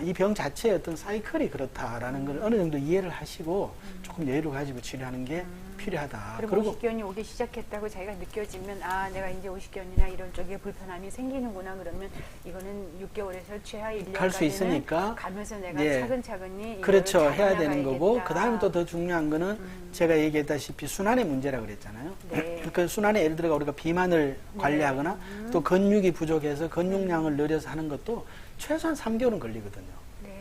이 병 자체의 어떤 사이클이 그렇다라는 걸 어느 정도 이해를 하시고 조금 여유를 가지고 치료하는 게 필요하다. 그리고 오십견이 오기 시작했다고 자기가 느껴지면 내가 이제 오십견이나 이런 쪽에 불편함이 생기는구나 그러면 이거는 6개월에서 최하 1년까지는 갈 수 있으니까 가면서 내가 차근차근히 그렇죠. 해야 되는 거고, 그 다음에 또 더 중요한 거는 제가 얘기했다시피 순환의 문제라고 그랬잖아요. 그 순환에 예를 들어 우리가 비만을 관리하거나 또 근육이 부족해서 근육량을 늘려서 하는 것도 최소한 3개월은 걸리거든요.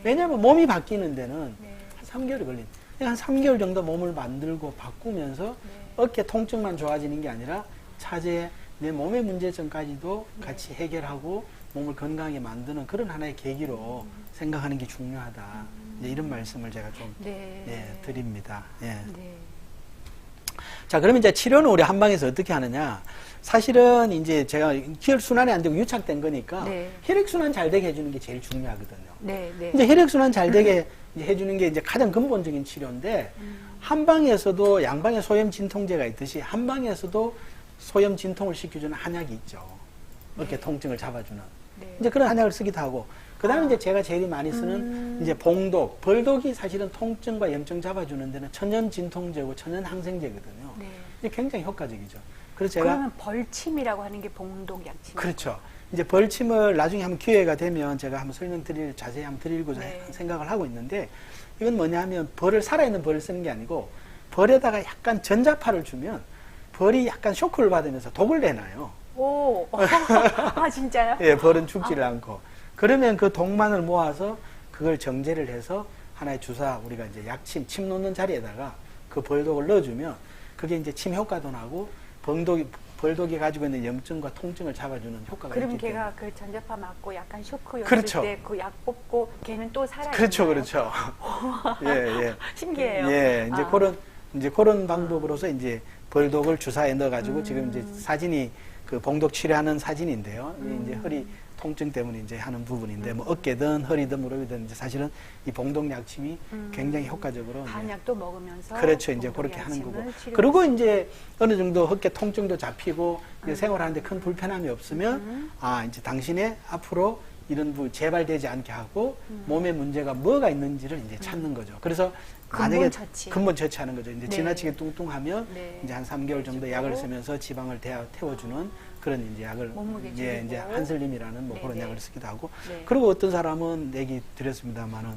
왜냐하면 몸이 바뀌는 데는 한 3개월이 걸립니다. 한 3개월 정도 몸을 만들고 바꾸면서 어깨 통증만 좋아지는 게 아니라 차제에 내 몸의 문제점까지도 같이 해결하고 몸을 건강하게 만드는 그런 하나의 계기로 생각하는 게 중요하다. 이제 이런 말씀을 제가 좀 드립니다. 자, 그러면 이제 치료는 우리 한방에서 어떻게 하느냐? 사실은 이제 제가 혈순환이 안 되고 유착된 거니까 혈액순환 잘 되게 해주는 게 제일 중요하거든요. 이제 혈액순환 잘 되게 해주는 게 이제 가장 근본적인 치료인데, 한방에서도 양방에 소염 진통제가 있듯이 한방에서도 소염 진통을 시켜주는 한약이 있죠. 어깨 통증을 잡아주는. 이제 그런 한약을 쓰기도 하고, 그 다음에 이제 제가 제일 많이 쓰는 이제 봉독, 벌독이 사실은 통증과 염증 잡아주는 데는 천연 진통제고 천연 항생제거든요. 이게 굉장히 효과적이죠. 그래서 제가 그러면 벌침이라고 하는 게 봉독 약침. 그렇죠. 이제 벌침을 나중에 한번 기회가 되면 제가 한번 자세히 한번 드리고자 생각을 하고 있는데, 이건 뭐냐면 살아있는 벌을 쓰는 게 아니고 벌에다가 약간 전자파를 주면 벌이 약간 쇼크를 받으면서 독을 내놔요. 오, 진짜요? 예, 벌은 죽지를 않고. 그러면 그 독만을 모아서 그걸 정제를 해서 하나의 주사, 우리가 이제 약침, 침 놓는 자리에다가 그 벌독을 넣어주면 그게 이제 침 효과도 나고 벌독이 가지고 있는 염증과 통증을 잡아주는 효과가 있기 때문에. 그럼 걔가 그 전자파 맞고 약간 쇼크 였을 그렇죠. 때 그 약 뽑고 걔는 또 살아있나요? 그렇죠. 예. 신기해요. 예, 이제 그런 방법으로서 이제 벌독을 주사에 넣어가지고 지금 이제 사진이 그 봉독 치료하는 사진인데요. 이제 허리 통증 때문에 이제 하는 부분인데, 뭐 어깨든 허리든 무릎이든 이제 사실은 이 봉독 약침이 굉장히 효과적으로 한약도 먹으면서 그렇죠. 이제 그렇게 하는 거고. 그리고 이제 어느 정도 어깨 통증도 잡히고 이제 생활하는데 큰 불편함이 없으면 이제 당신의 앞으로 이런 재발되지 않게 하고 몸에 문제가 뭐가 있는지를 이제 찾는 거죠. 그래서 만약에 근본 처치하는 거죠. 이제 지나치게 뚱뚱하면 이제 한 3개월 정도 약을 쓰면서 지방을 태워주는 그런 이제 약을 이제 한슬림이라는 뭐 그런 약을 쓰기도 하고. 그리고 어떤 사람은 얘기 드렸습니다만은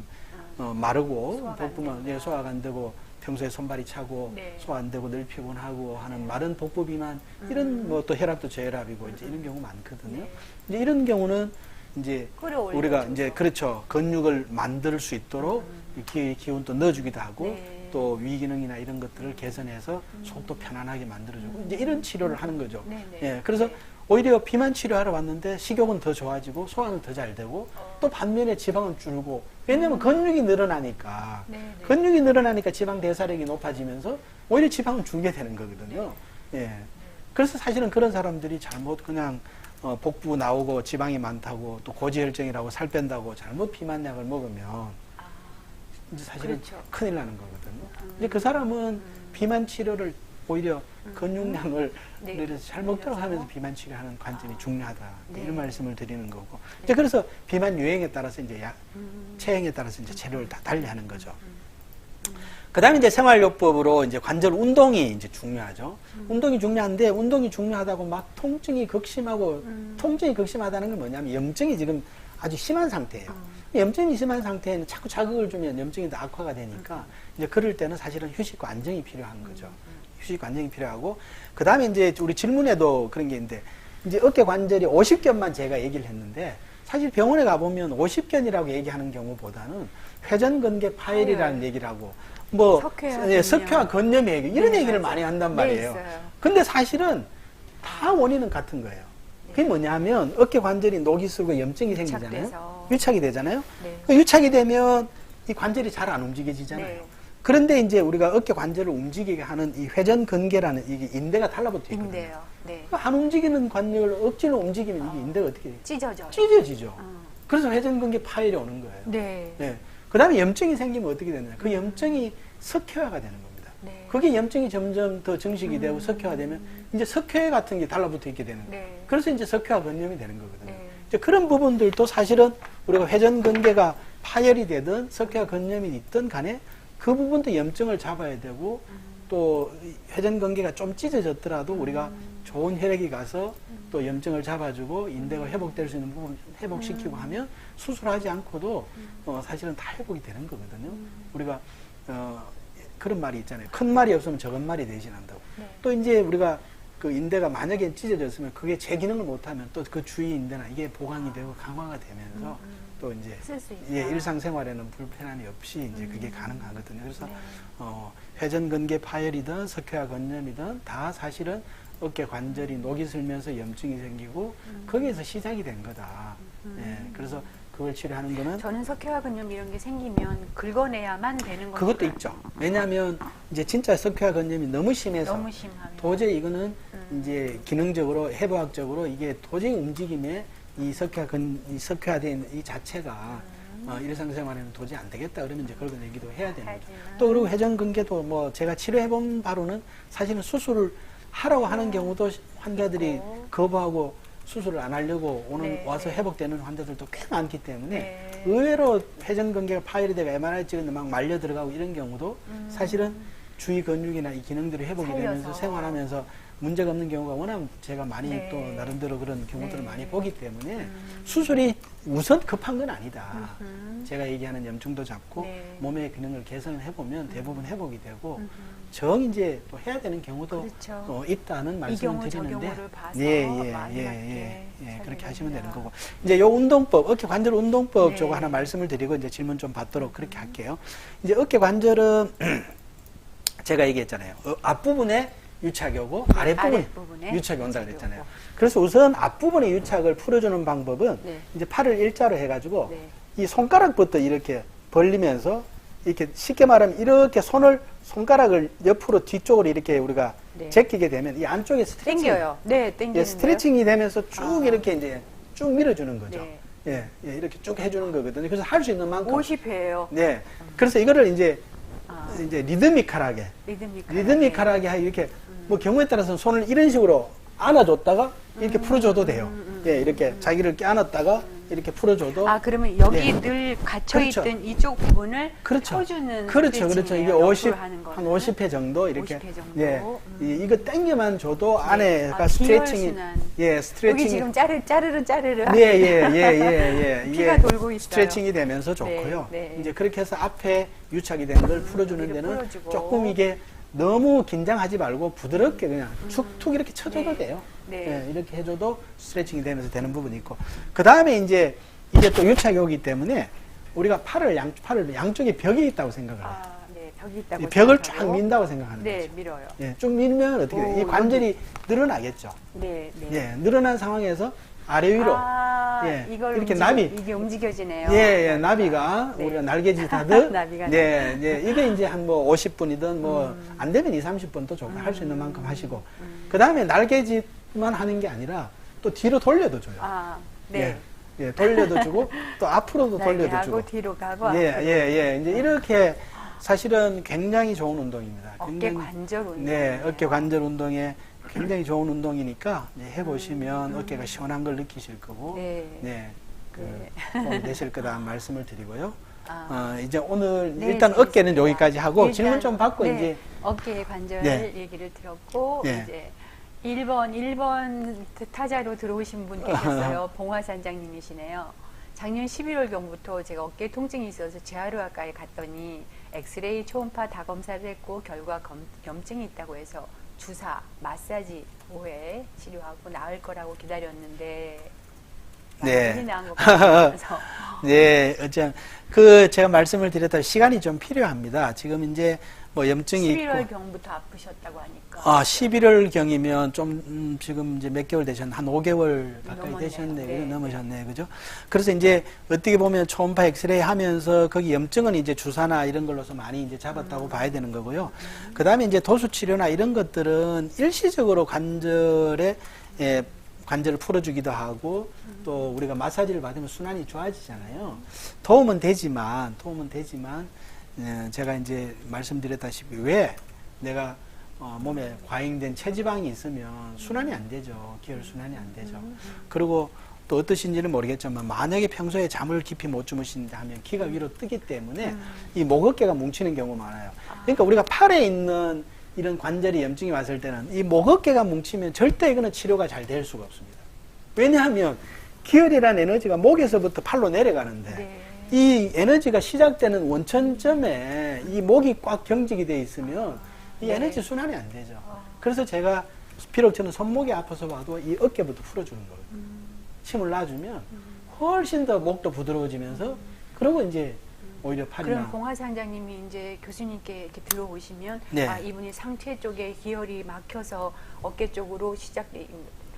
마르고 복부만 소화가 안 되고 평소에 손발이 차고 소화 안 되고 늘 피곤하고 하는 마른 복부 비만, 이런 뭐 또 혈압도 저혈압이고 이제 이런 경우 많거든요. 이제 이런 경우는 이제 우리가 이제 그렇죠. 근육을 만들 수 있도록 기운도 넣어주기도 하고 또 위기능이나 이런 것들을 개선해서 속도 편안하게 만들어주고 이제 이런 치료를 하는 거죠. 예, 그래서 오히려 비만 치료하러 왔는데 식욕은 더 좋아지고 소화는 더 잘 되고 또 반면에 지방은 줄고, 왜냐면 근육이 늘어나니까 근육이 늘어나니까 지방 대사력이 높아지면서 오히려 지방은 줄게 되는 거거든요. 예, 그래서 사실은 그런 사람들이 잘못 그냥 복부 나오고 지방이 많다고 또 고지혈증이라고 살 뺀다고 잘못 비만약을 먹으면 이제 사실은 큰일 나는 거거든요. 이제 그 사람은 비만 치료를 오히려 근육량을 잘 먹도록 하면서 비만 치료하는 관점이 중요하다. 이런 말씀을 드리는 거고. 이제 그래서 비만 유행에 따라서 이제 체형에 따라서 이제 치료를 다 달리하는 거죠. 그 다음에 이제 생활요법으로 이제 관절 운동이 이제 중요하죠. 운동이 중요한데, 운동이 중요하다고 막 통증이 극심하고, 통증이 극심하다는 건 뭐냐면 염증이 지금 아주 심한 상태예요. 염증이 심한 상태에는 자꾸 자극을 주면 염증이 더 악화가 되니까, 이제 그럴 때는 사실은 휴식과 안정이 필요한 거죠. 휴식과 안정이 필요하고, 그 다음에 이제 우리 질문에도 그런 게 있는데, 이제 어깨 관절이 50견만 제가 얘기를 했는데, 사실 병원에 가보면 50견이라고 얘기하는 경우보다는 회전근개 파열이라는 얘기를 하고, 뭐 석회화 건염 얘기 이런 얘기를 많이 한단 말이에요. 근데 사실은 다 원인은 같은 거예요. 그게 뭐냐면 어깨 관절이 녹이 슬고 염증이 생기잖아요. 유착이 되잖아요. 유착이 되면 이 관절이 잘 안 움직여지잖아요. 그런데 이제 우리가 어깨 관절을 움직이게 하는 이 회전근개라는 이게 인대가 달라붙어 있거든요. 안 움직이는 관절을 억지로 움직이면 이게 인대가 어떻게 돼요? 찢어지죠. 그래서 회전근개 파열이 오는 거예요. 그 다음에 염증이 생기면 어떻게 되느냐. 그 염증이 석회화가 되는 겁니다. 그게 염증이 점점 더 증식이 되고 석회화되면 이제 석회 같은 게 달라붙어 있게 되는 거예요. 그래서 이제 석회화 건염이 되는 거거든요. 이제 그런 부분들도 사실은 우리가 회전근개가 파열이 되든 석회화 건염이 있든 간에 그 부분도 염증을 잡아야 되고 또 회전근개가 좀 찢어졌더라도 우리가 좋은 혈액이 가서 또 염증을 잡아주고 인대가 회복될 수 있는 부분 회복시키고 하면 수술하지 않고도 사실은 다 회복이 되는 거거든요. 우리가 그런 말이 있잖아요. 큰 말이 없으면 적은 말이 대신한다고. 또 이제 우리가 그 인대가 만약에 찢어졌으면 그게 제 기능을 못하면 또 그 주위 인대나 이게 보강이 되고 강화가 되면서 또 이제 일상생활에는 불편함이 없이 이제 그게 가능하거든요. 그래서 회전근개 파열이든 석회화 건염이든 다 사실은 어깨 관절이 녹이 슬면서 염증이 생기고 거기에서 시작이 된 거다. 그래서 그걸 치료하는 거는 저는 석회화 근염 이런 게 생기면 긁어내야만 되는 거죠. 그것도 있죠. 왜냐하면 이제 진짜 석회화 근염이 너무 심해서 도저히 이거는 이제 기능적으로 해부학적으로 이게 도저히 움직임에 이 석회화된 이 자체가 일상생활에는 도저히 안 되겠다 그러면 이제 그런 얘기도 해야 되는 거죠. 또 그리고 회전근개도 뭐 제가 치료해본 바로는 사실은 수술을 하라고 하는 경우도 환자들이 거부하고 수술을 안 하려고 와서 회복되는 환자들도 꽤 많기 때문에 의외로 회전근개가 파열이 되고 MRI 찍는데 막 말려 들어가고 이런 경우도 사실은 주위 근육이나 이 기능들이 회복이 되면서 생활하면서 문제가 없는 경우가 워낙 제가 많이 또 나름대로 그런 경우들을 많이 보기 때문에 수술이 우선 급한 건 아니다. 제가 얘기하는 염증도 잡고 몸의 기능을 개선해보면 대부분 회복이 되고 정 이제 또 해야 되는 경우도 있다는 말씀을 드리는데 그렇게 하시면 되는 거고 이제 요 운동법 어깨 관절 운동법 저거 하나 말씀을 드리고 이제 질문 좀 받도록 그렇게 할게요. 이제 어깨 관절은 제가 얘기했잖아요. 앞부분에 유착이 오고 아랫부분에 유착이 온다고 그랬잖아요. 그래서 우선 앞부분의 유착을 풀어주는 방법은 이제 팔을 일자로 해가지고 이 손가락부터 이렇게 벌리면서 이렇게 쉽게 말하면 이렇게 손가락을 옆으로 뒤쪽으로 이렇게 우리가 제끼게 되면 이 안쪽에 스트레칭이 되면서 쭉 이렇게 이제 쭉 밀어주는 거죠. 이렇게 쭉 해주는 거거든요. 그래서 할 수 있는 만큼 50회예요. 그래서 이거를 이제 리드미컬하게 이렇게 뭐 경우에 따라서는 손을 이런 식으로 안아줬다가 이렇게 풀어줘도 돼요. 이렇게 자기를 껴안았다가 이렇게 풀어줘도. 그러면 여기 늘 갇혀있던 이쪽 부분을 풀어주는 그렇죠. 이게 50한 50회 정도 이렇게. 50회 정도. 이거 땡겨만 줘도 안에가 스트레칭이. 여기 지금 짜르르. 피가 돌고 있어요. 스트레칭이 되면서 좋고요. 이제 그렇게 해서 앞에 유착이 된 걸 풀어주는 데는 조금 이게 너무 긴장하지 말고 부드럽게 그냥 툭툭 이렇게 쳐줘도 돼요. 이렇게 해줘도 스트레칭이 되면서 되는 부분이 있고 그 다음에 이제 이게 또 유착이 오기 때문에 우리가 팔을 양쪽에 벽이 있다고 생각을 해요. 벽이 있다고 벽을 쫙 민다고 생각하는 거죠. 밀어요. 쭉 밀면 어떻게 돼요? 이 관절이 늘어나겠죠. 늘어난 상황에서 아래 위로 이렇게 이게 움직여지네요. 나비가 우리가 날개짓 하듯 이게 이제 한 뭐 50분이든 뭐 안 되면 20-30분도 조금 할 수 있는 만큼 하시고 그 다음에 날개짓만 하는 게 아니라 또 뒤로 돌려도 줘요. 돌려도 주고 또 앞으로도 돌려도 주고 뒤로 가고 이제 이렇게 사실은 굉장히 좋은 운동입니다. 어깨 관절 운동. 네, 어깨 관절 운동에 굉장히 좋은 운동이니까 해보시면 어깨가 시원한 걸 느끼실 거고, 도움이 되실 거다 말씀을 드리고요. 이제 오늘 일단 어깨는 여기까지 하고 질문 좀 받고 이제 어깨 관절 얘기를 들었고 이제 1번 타자로 들어오신 분 계셨어요. 봉화산장님이시네요. 작년 11월경부터 제가 어깨 통증이 있어서 재활의학과에 갔더니 엑스레이, 초음파 다 검사를 했고 결과 염증이 있다고 해서 주사, 마사지 5회 치료하고 나을 거라고 기다렸는데 많이 나은 것 같아서 네, 제가 말씀을 드렸다 시간이 좀 필요합니다. 지금 이제 뭐 염증이 11월경부터 아프셨다고 하니까. 11월경이면 좀 지금 이제 몇 개월 되셨나? 한 5개월 가까이 되셨네요. 넘으셨네요. 그죠? 그래서 이제 어떻게 보면 초음파 엑스레이 하면서 거기 염증은 이제 주사나 이런 걸로서 많이 이제 잡았다고 봐야 되는 거고요. 그 다음에 이제 도수 치료나 이런 것들은 일시적으로 관절을 풀어주기도 하고 또 우리가 마사지를 받으면 순환이 좋아지잖아요. 도움은 되지만 제가 이제 말씀드렸다시피 왜 내가 몸에 과잉된 체지방이 있으면 순환이 안 되죠. 기혈 순환이 안 되죠. 그리고 또 어떠신지는 모르겠지만 만약에 평소에 잠을 깊이 못 주무신다 하면 기가 위로 뜨기 때문에 이 목 어깨가 뭉치는 경우가 많아요. 그러니까 우리가 팔에 있는 이런 관절이 염증이 왔을 때는 이 목 어깨가 뭉치면 절대 이거는 치료가 잘 될 수가 없습니다. 왜냐하면 기혈이라는 에너지가 목에서부터 팔로 내려가는데 이 에너지가 시작되는 원천점에 이 목이 꽉 경직이 돼 있으면 이 에너지 순환이 안 되죠. 그래서 제가 비록 저는 손목이 아파서 봐도 이 어깨부터 풀어주는 거예요. 침을 놔주면 훨씬 더 목도 부드러워지면서 그러고 이제 오히려 팔이나. 그럼 봉화산장님이 이제 교수님께 이렇게 들어오시면 이분이 상체 쪽에 기혈이 막혀서 어깨 쪽으로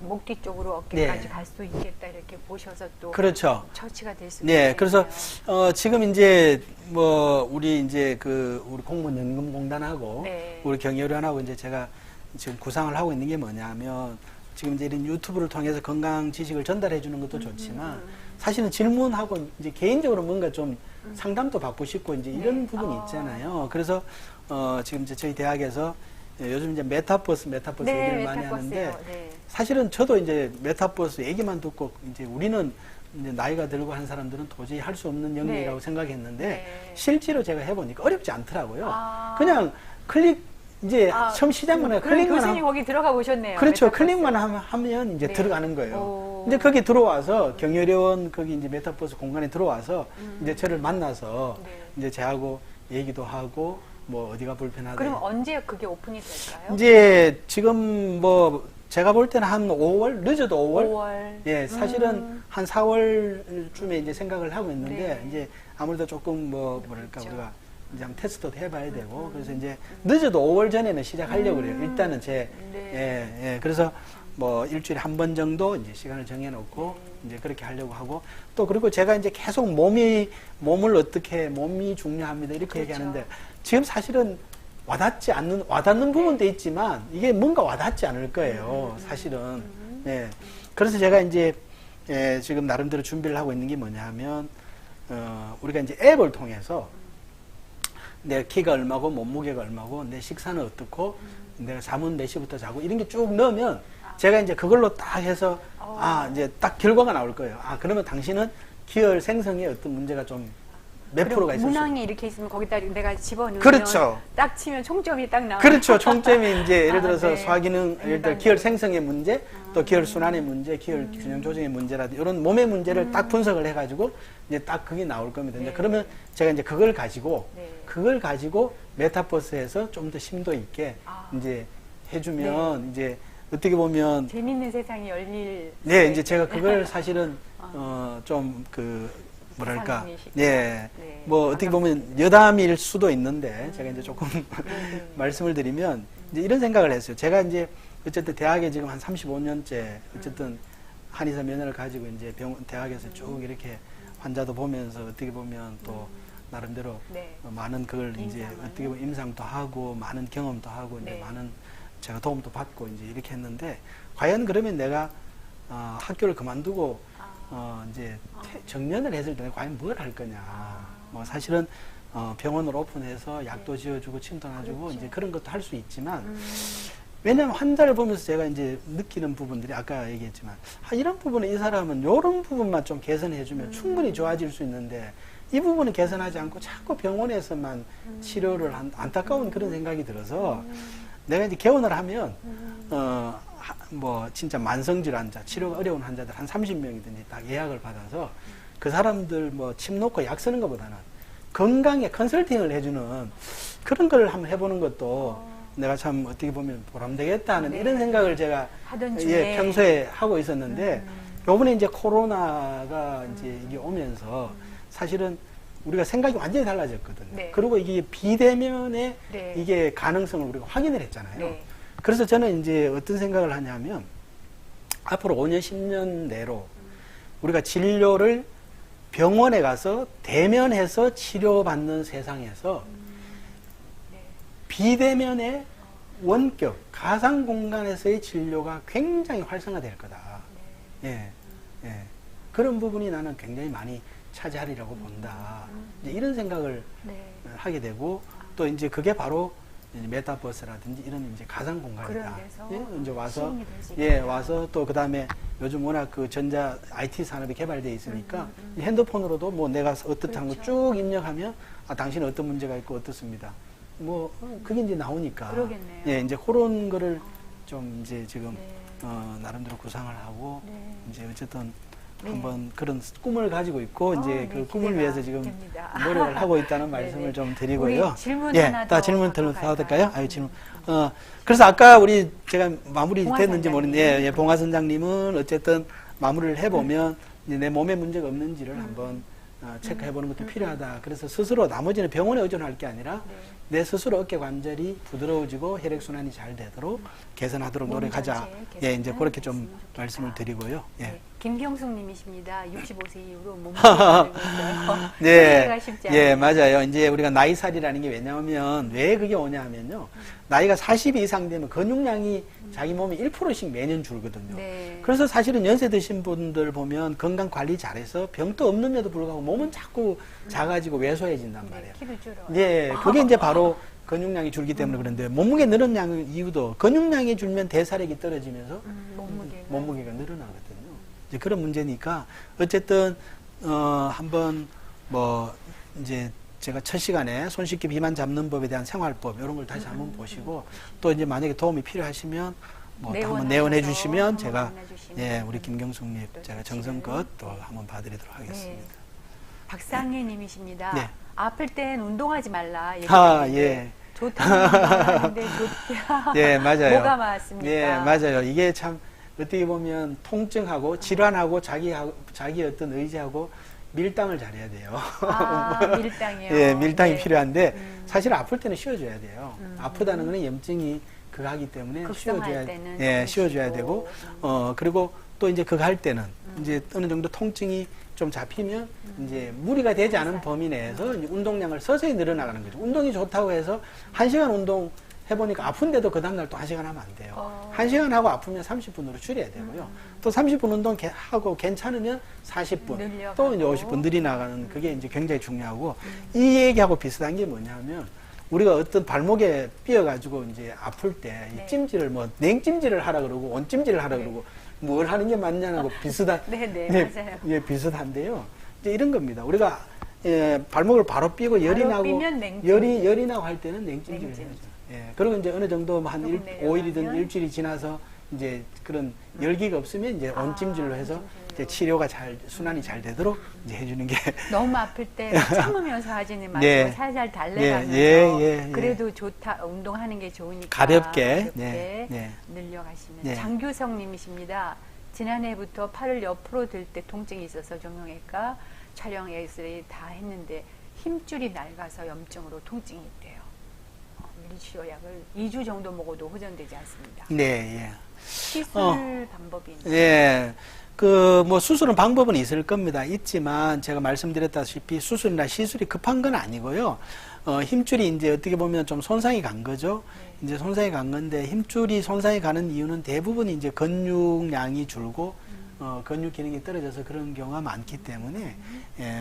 목 뒤쪽으로 어깨까지 갈 수 있겠다 이렇게 보셔서 또 그렇죠. 처치가 될 수 있겠네요. 그래서 지금 이제 뭐 우리 이제 우리 공무원연금공단하고 우리 경의원하고 이제 제가 지금 구상을 하고 있는 게 뭐냐면 지금 이제 이런 유튜브를 통해서 건강 지식을 전달해 주는 것도 좋지만 사실은 질문하고 이제 개인적으로 뭔가 좀 상담도 받고 싶고 이제 이런 부분이 있잖아요. 그래서 지금 이제 저희 대학에서 요즘 이제 메타버스 얘기를 많이 하는데 사실은 저도 이제 메타버스 얘기만 듣고 이제 우리는 이제 나이가 들고 한 사람들은 도저히 할 수 없는 영역이라고 생각했는데 실제로 제가 해보니까 어렵지 않더라고요. 그냥 이제 처음 시작만 하면 클릭만 교수님 거기 들어가 보셨네요. 그렇죠. 메타버스. 클릭만 하면 이제 들어가는 거예요. 이제 거기 들어와서 경혈의원 거기 이제 메타버스 공간에 들어와서 이제 저를 만나서 이제 저하고 얘기도 하고 뭐 어디가 불편하다. 그럼 언제 그게 오픈이 될까요? 이제 지금 뭐 제가 볼 때는 한 5월 늦어도 5월. 예, 사실은 한 4월쯤에 이제 생각을 하고 있는데 이제 아무래도 조금 뭐랄까 그렇죠. 우리가 이제 한번 테스트도 해봐야 되고 그래서 이제 늦어도 5월 전에는 시작하려고 그래요. 일단은 그래서 뭐 일주일에 한 번 정도 이제 시간을 정해놓고 이제 그렇게 하려고 하고 또 그리고 제가 이제 계속 몸이 중요합니다 이렇게 얘기하는데 지금 사실은 와닿는 부분도 있지만 이게 뭔가 와닿지 않을 거예요. 사실은. 그래서 제가 이제 지금 나름대로 준비를 하고 있는 게 뭐냐 하면 우리가 이제 앱을 통해서 내 키가 얼마고 몸무게가 얼마고 내 식사는 어떻고 내가 잠은 몇 시부터 자고 이런 게 쭉 넣으면 제가 이제 그걸로 딱 해서 이제 딱 결과가 나올 거예요. 그러면 당신은 기혈 생성에 어떤 문제가 좀 몇 프로가 있을 수 문항이 이렇게 있으면 거기다 내가 집어넣으면 그렇죠. 딱 치면 총점이 딱 나와요. 그렇죠. 총점이 이제 예를 들어서 소화기능, 예를 들어 기혈 생성의 문제, 또 기혈 순환의 문제, 기혈 균형 조정의 문제라든지 이런 몸의 문제를 딱 분석을 해가지고 이제 딱 그게 나올 겁니다. 그러면 제가 이제 그걸 가지고 메타버스에서 좀 더 심도 있게 이제 해주면 이제 어떻게 보면 재밌는 세상이 열릴. 이제 제가 그걸 사실은 좀 뭐랄까, 뭐 어떻게 보면 여담일 수도 있는데 제가 이제 조금 말씀을 드리면 이제 이런 생각을 했어요. 제가 이제 어쨌든 대학에 지금 한 35년째 어쨌든 한의사 면허를 가지고 이제 대학에서 쭉 이렇게 환자도 보면서 어떻게 보면 또 나름대로 많은 그걸 이제 어떻게 보면 임상도 하고 많은 경험도 하고 이제 많은 제가 도움도 받고 이제 이렇게 했는데 과연 그러면 내가 학교를 그만두고 이제 정년을 했을 때 과연 뭘 할 거냐. 뭐 사실은 병원을 오픈해서 약도 네. 지어주고 침도 놔주고 그렇죠. 이제 그런 것도 할 수 있지만 왜냐하면 환자를 보면서 제가 이제 느끼는 부분들이 아까 얘기했지만 이런 부분에 이 사람은 이런 부분만 좀 개선해주면 충분히 좋아질 수 있는데 이 부분을 개선하지 않고 자꾸 병원에서만 치료를 한 안타까운 그런 생각이 들어서 내가 이제 개원을 하면 뭐 진짜 만성질 환자, 치료가 어려운 환자들 한 30명이든지 딱 예약을 받아서 그 사람들 뭐 침 놓고 약 쓰는 것보다는 건강에 컨설팅을 해주는 그런 걸 한번 해보는 것도 내가 참 어떻게 보면 보람되겠다 하는 네. 이런 생각을 제가 하던 중에 평소에 하고 있었는데 요번에 이제 코로나가 이제 이게 오면서 사실은 우리가 생각이 완전히 달라졌거든요. 네. 그리고 이게 비대면에 네. 이게 가능성을 우리가 확인을 했잖아요. 네. 그래서 저는 이제 어떤 생각을 하냐면 앞으로 5년, 10년 내로 우리가 진료를 병원에 가서 대면해서 치료받는 세상에서 네. 비대면의 원격, 가상 공간에서의 진료가 굉장히 활성화될 거다. 예, 예. 그런 부분이 나는 굉장히 많이 차지하리라고 본다. 이제 이런 생각을 네. 하게 되고 또 이제 그게 바로 이제 메타버스라든지 이런 이제 가상 공간이다. 그런 데서 예, 이제 와서 시행이 될 수 예, 있구나. 와서 또 그다음에 요즘 워낙 그 전자 IT 산업이 개발되어 있으니까 이 핸드폰으로도 뭐 내가 어떻다는 거 쭉 입력하면 당신은 어떤 문제가 있고 어떻습니다. 뭐 그게 이제 나오니까 그러겠네요. 예, 이제 그런 거를 좀 이제 지금 네. 나름대로 구상을 하고 네. 이제 어쨌든 네. 한번 그런 꿈을 가지고 있고 이제 네, 그 꿈을 기대가 위해서 지금 됩니다. 노력을 하고 있다는 네, 말씀을 네. 좀 드리고요. 우리 질문 예, 하나 다 더 질문 하고 드려도 될까요? 갈까요? 아유, 질문. 그래서 아까 우리 제가 마무리 봉화 됐는지 선장님. 모르는데, 예, 봉화 선장님은 어쨌든 마무리를 해보면 이제 내 몸에 문제가 없는지를 한번 체크해보는 것도 필요하다. 그래서 스스로 나머지는 병원에 의존할 게 아니라 네. 내 스스로 어깨 관절이 부드러워지고 혈액순환이 잘 되도록 개선하도록 몸 노력하자. 전체 예, 이제 개선을 그렇게 좀 했으면 좋겠다. 말씀을 드리고요. 예. 네. 김경숙님이십니다. 65세 이후로 몸무게가 늘고 있어요. 네, 가 쉽지 예, 않아요. 맞아요. 이제 우리가 나이살이라는 게 왜냐하면 왜 그게 오냐 하면요. 나이가 40이 이상 되면 근육량이 자기 몸이 1%씩 매년 줄거든요. 네. 그래서 사실은 연세 드신 분들 보면 건강 관리 잘해서 병도 없는데도 불구하고 몸은 자꾸 작아지고 왜소해진단 말이에요. 네, 키도 줄어요. 예, 그게 이제 바로 근육량이 줄기 때문에 그런데 몸무게 늘은 양 이유도 근육량이 줄면 대사력이 떨어지면서 몸무게가 늘어나거든요. 이제 그런 문제니까 어쨌든 한번 뭐 이제 제가 첫 시간에 손쉽게 비만 잡는 법에 대한 생활법 이런 걸 다시 한번 보시고 또 이제 만약에 도움이 필요하시면 뭐 또 한번 내원해 주시면 제가 예, 우리 김경숙님 제가 정성껏 또 한번 봐드리도록 하겠습니다. 네. 박상혜 님이십니다. 네. 아플 땐 운동하지 말라. 예. 좋다는데 좋다. 예, 맞아요. 뭐가 맞습니까? 예, 맞아요. 이게 참 어떻게 보면 통증하고 질환하고 자기 어떤 의지하고 밀당을 잘해야 돼요. 밀당이요. 예, 밀당이 네. 필요한데 사실 아플 때는 쉬어줘야 돼요. 아프다는 거는 염증이 극하기 때문에 쉬어줘야 되고 그리고 또 이제 극할 때는 이제 어느 정도 통증이 좀 잡히면 이제 무리가 되지 않은 범위 내에서 이제 운동량을 서서히 늘어나가는 거죠. 운동이 좋다고 해서 1시간 운동 해보니까 아픈데도 그 다음날 또 1시간 하면 안 돼요. 1시간 하고 아프면 30분으로 줄여야 되고요. 또 30분 운동 하고 괜찮으면 40분, 또 이제 50분 늘려나가는 그게 이제 굉장히 중요하고 이 얘기하고 비슷한 게 뭐냐면 우리가 어떤 발목에 삐어가지고 이제 아플 때 이 찜질을 뭐 냉찜질을 하라 그러고 온찜질을 하라 그러고 뭘 하는 게 맞냐고 비슷한 맞아요. 예, 비슷한데요. 이제 이런 겁니다. 우리가 발목을 바로 삐고 열이 나고 할 때는 냉찜질을 해야죠. 예, 그리고 이제 어느 정도 한 5일이든 일주일이 지나서 이제 그런 열기가 없으면 이제 온찜질로 해서 이제 치료가 순환이 잘 되도록 이제 해주는 게 너무 아플 때 참으면서 하지는 말고 살살 달래가면서 그래도 좋다 운동하는 게 좋으니까 가볍게 늘려가시면 장규성님이십니다. 지난해부터 팔을 옆으로 들 때 통증이 있어서 정형외과 촬영 엑스레이 다 했는데 힘줄이 낡아서 염증으로 통증이 있대요. 밀치료약을 2주 정도 먹어도 호전되지 않습니다. 네, 예. 시술 방법이 있나요? 예. 그 뭐 수술은 방법은 있을 겁니다. 있지만 제가 말씀드렸다시피 수술이나 시술이 급한 건 아니고요. 힘줄이 이제 어떻게 보면 좀 손상이 간 거죠. 이제 손상이 간 건데 힘줄이 손상이 가는 이유는 대부분 이제 근육량이 줄고 근육 기능이 떨어져서 그런 경우가 많기 때문에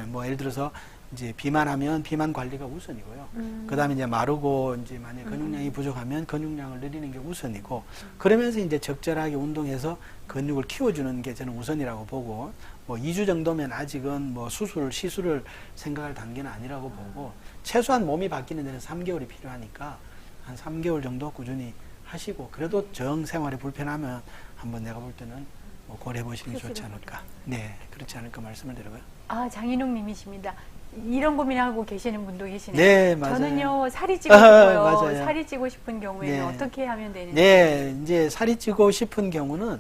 뭐 예를 들어서 이제 비만하면 비만 관리가 우선이고요. 그다음에 이제 마르고 이제 만약 근육량이 부족하면 근육량을 늘리는 게 우선이고 그러면서 이제 적절하게 운동해서 근육을 키워주는 게 저는 우선이라고 보고 뭐 2주 정도면 아직은 뭐 시술을 생각할 단계는 아니라고 보고 최소한 몸이 바뀌는 데는 3개월이 필요하니까 한 3개월 정도 꾸준히 하시고 그래도 정 생활이 불편하면 한번 내가 볼 때는 뭐 고려해 보시는 게 좋지 않을까. 네, 그렇지 않을까 말씀을 드려요. 아, 장인웅 님이십니다. 이런 고민하고 계시는 분도 계시네요. 네, 맞아요. 저는요, 살이 찌고 싶어요. 맞아요. 살이 찌고 싶은 경우에는 네. 어떻게 하면 되는지. 네, 이제 살이 찌고 싶은 경우는,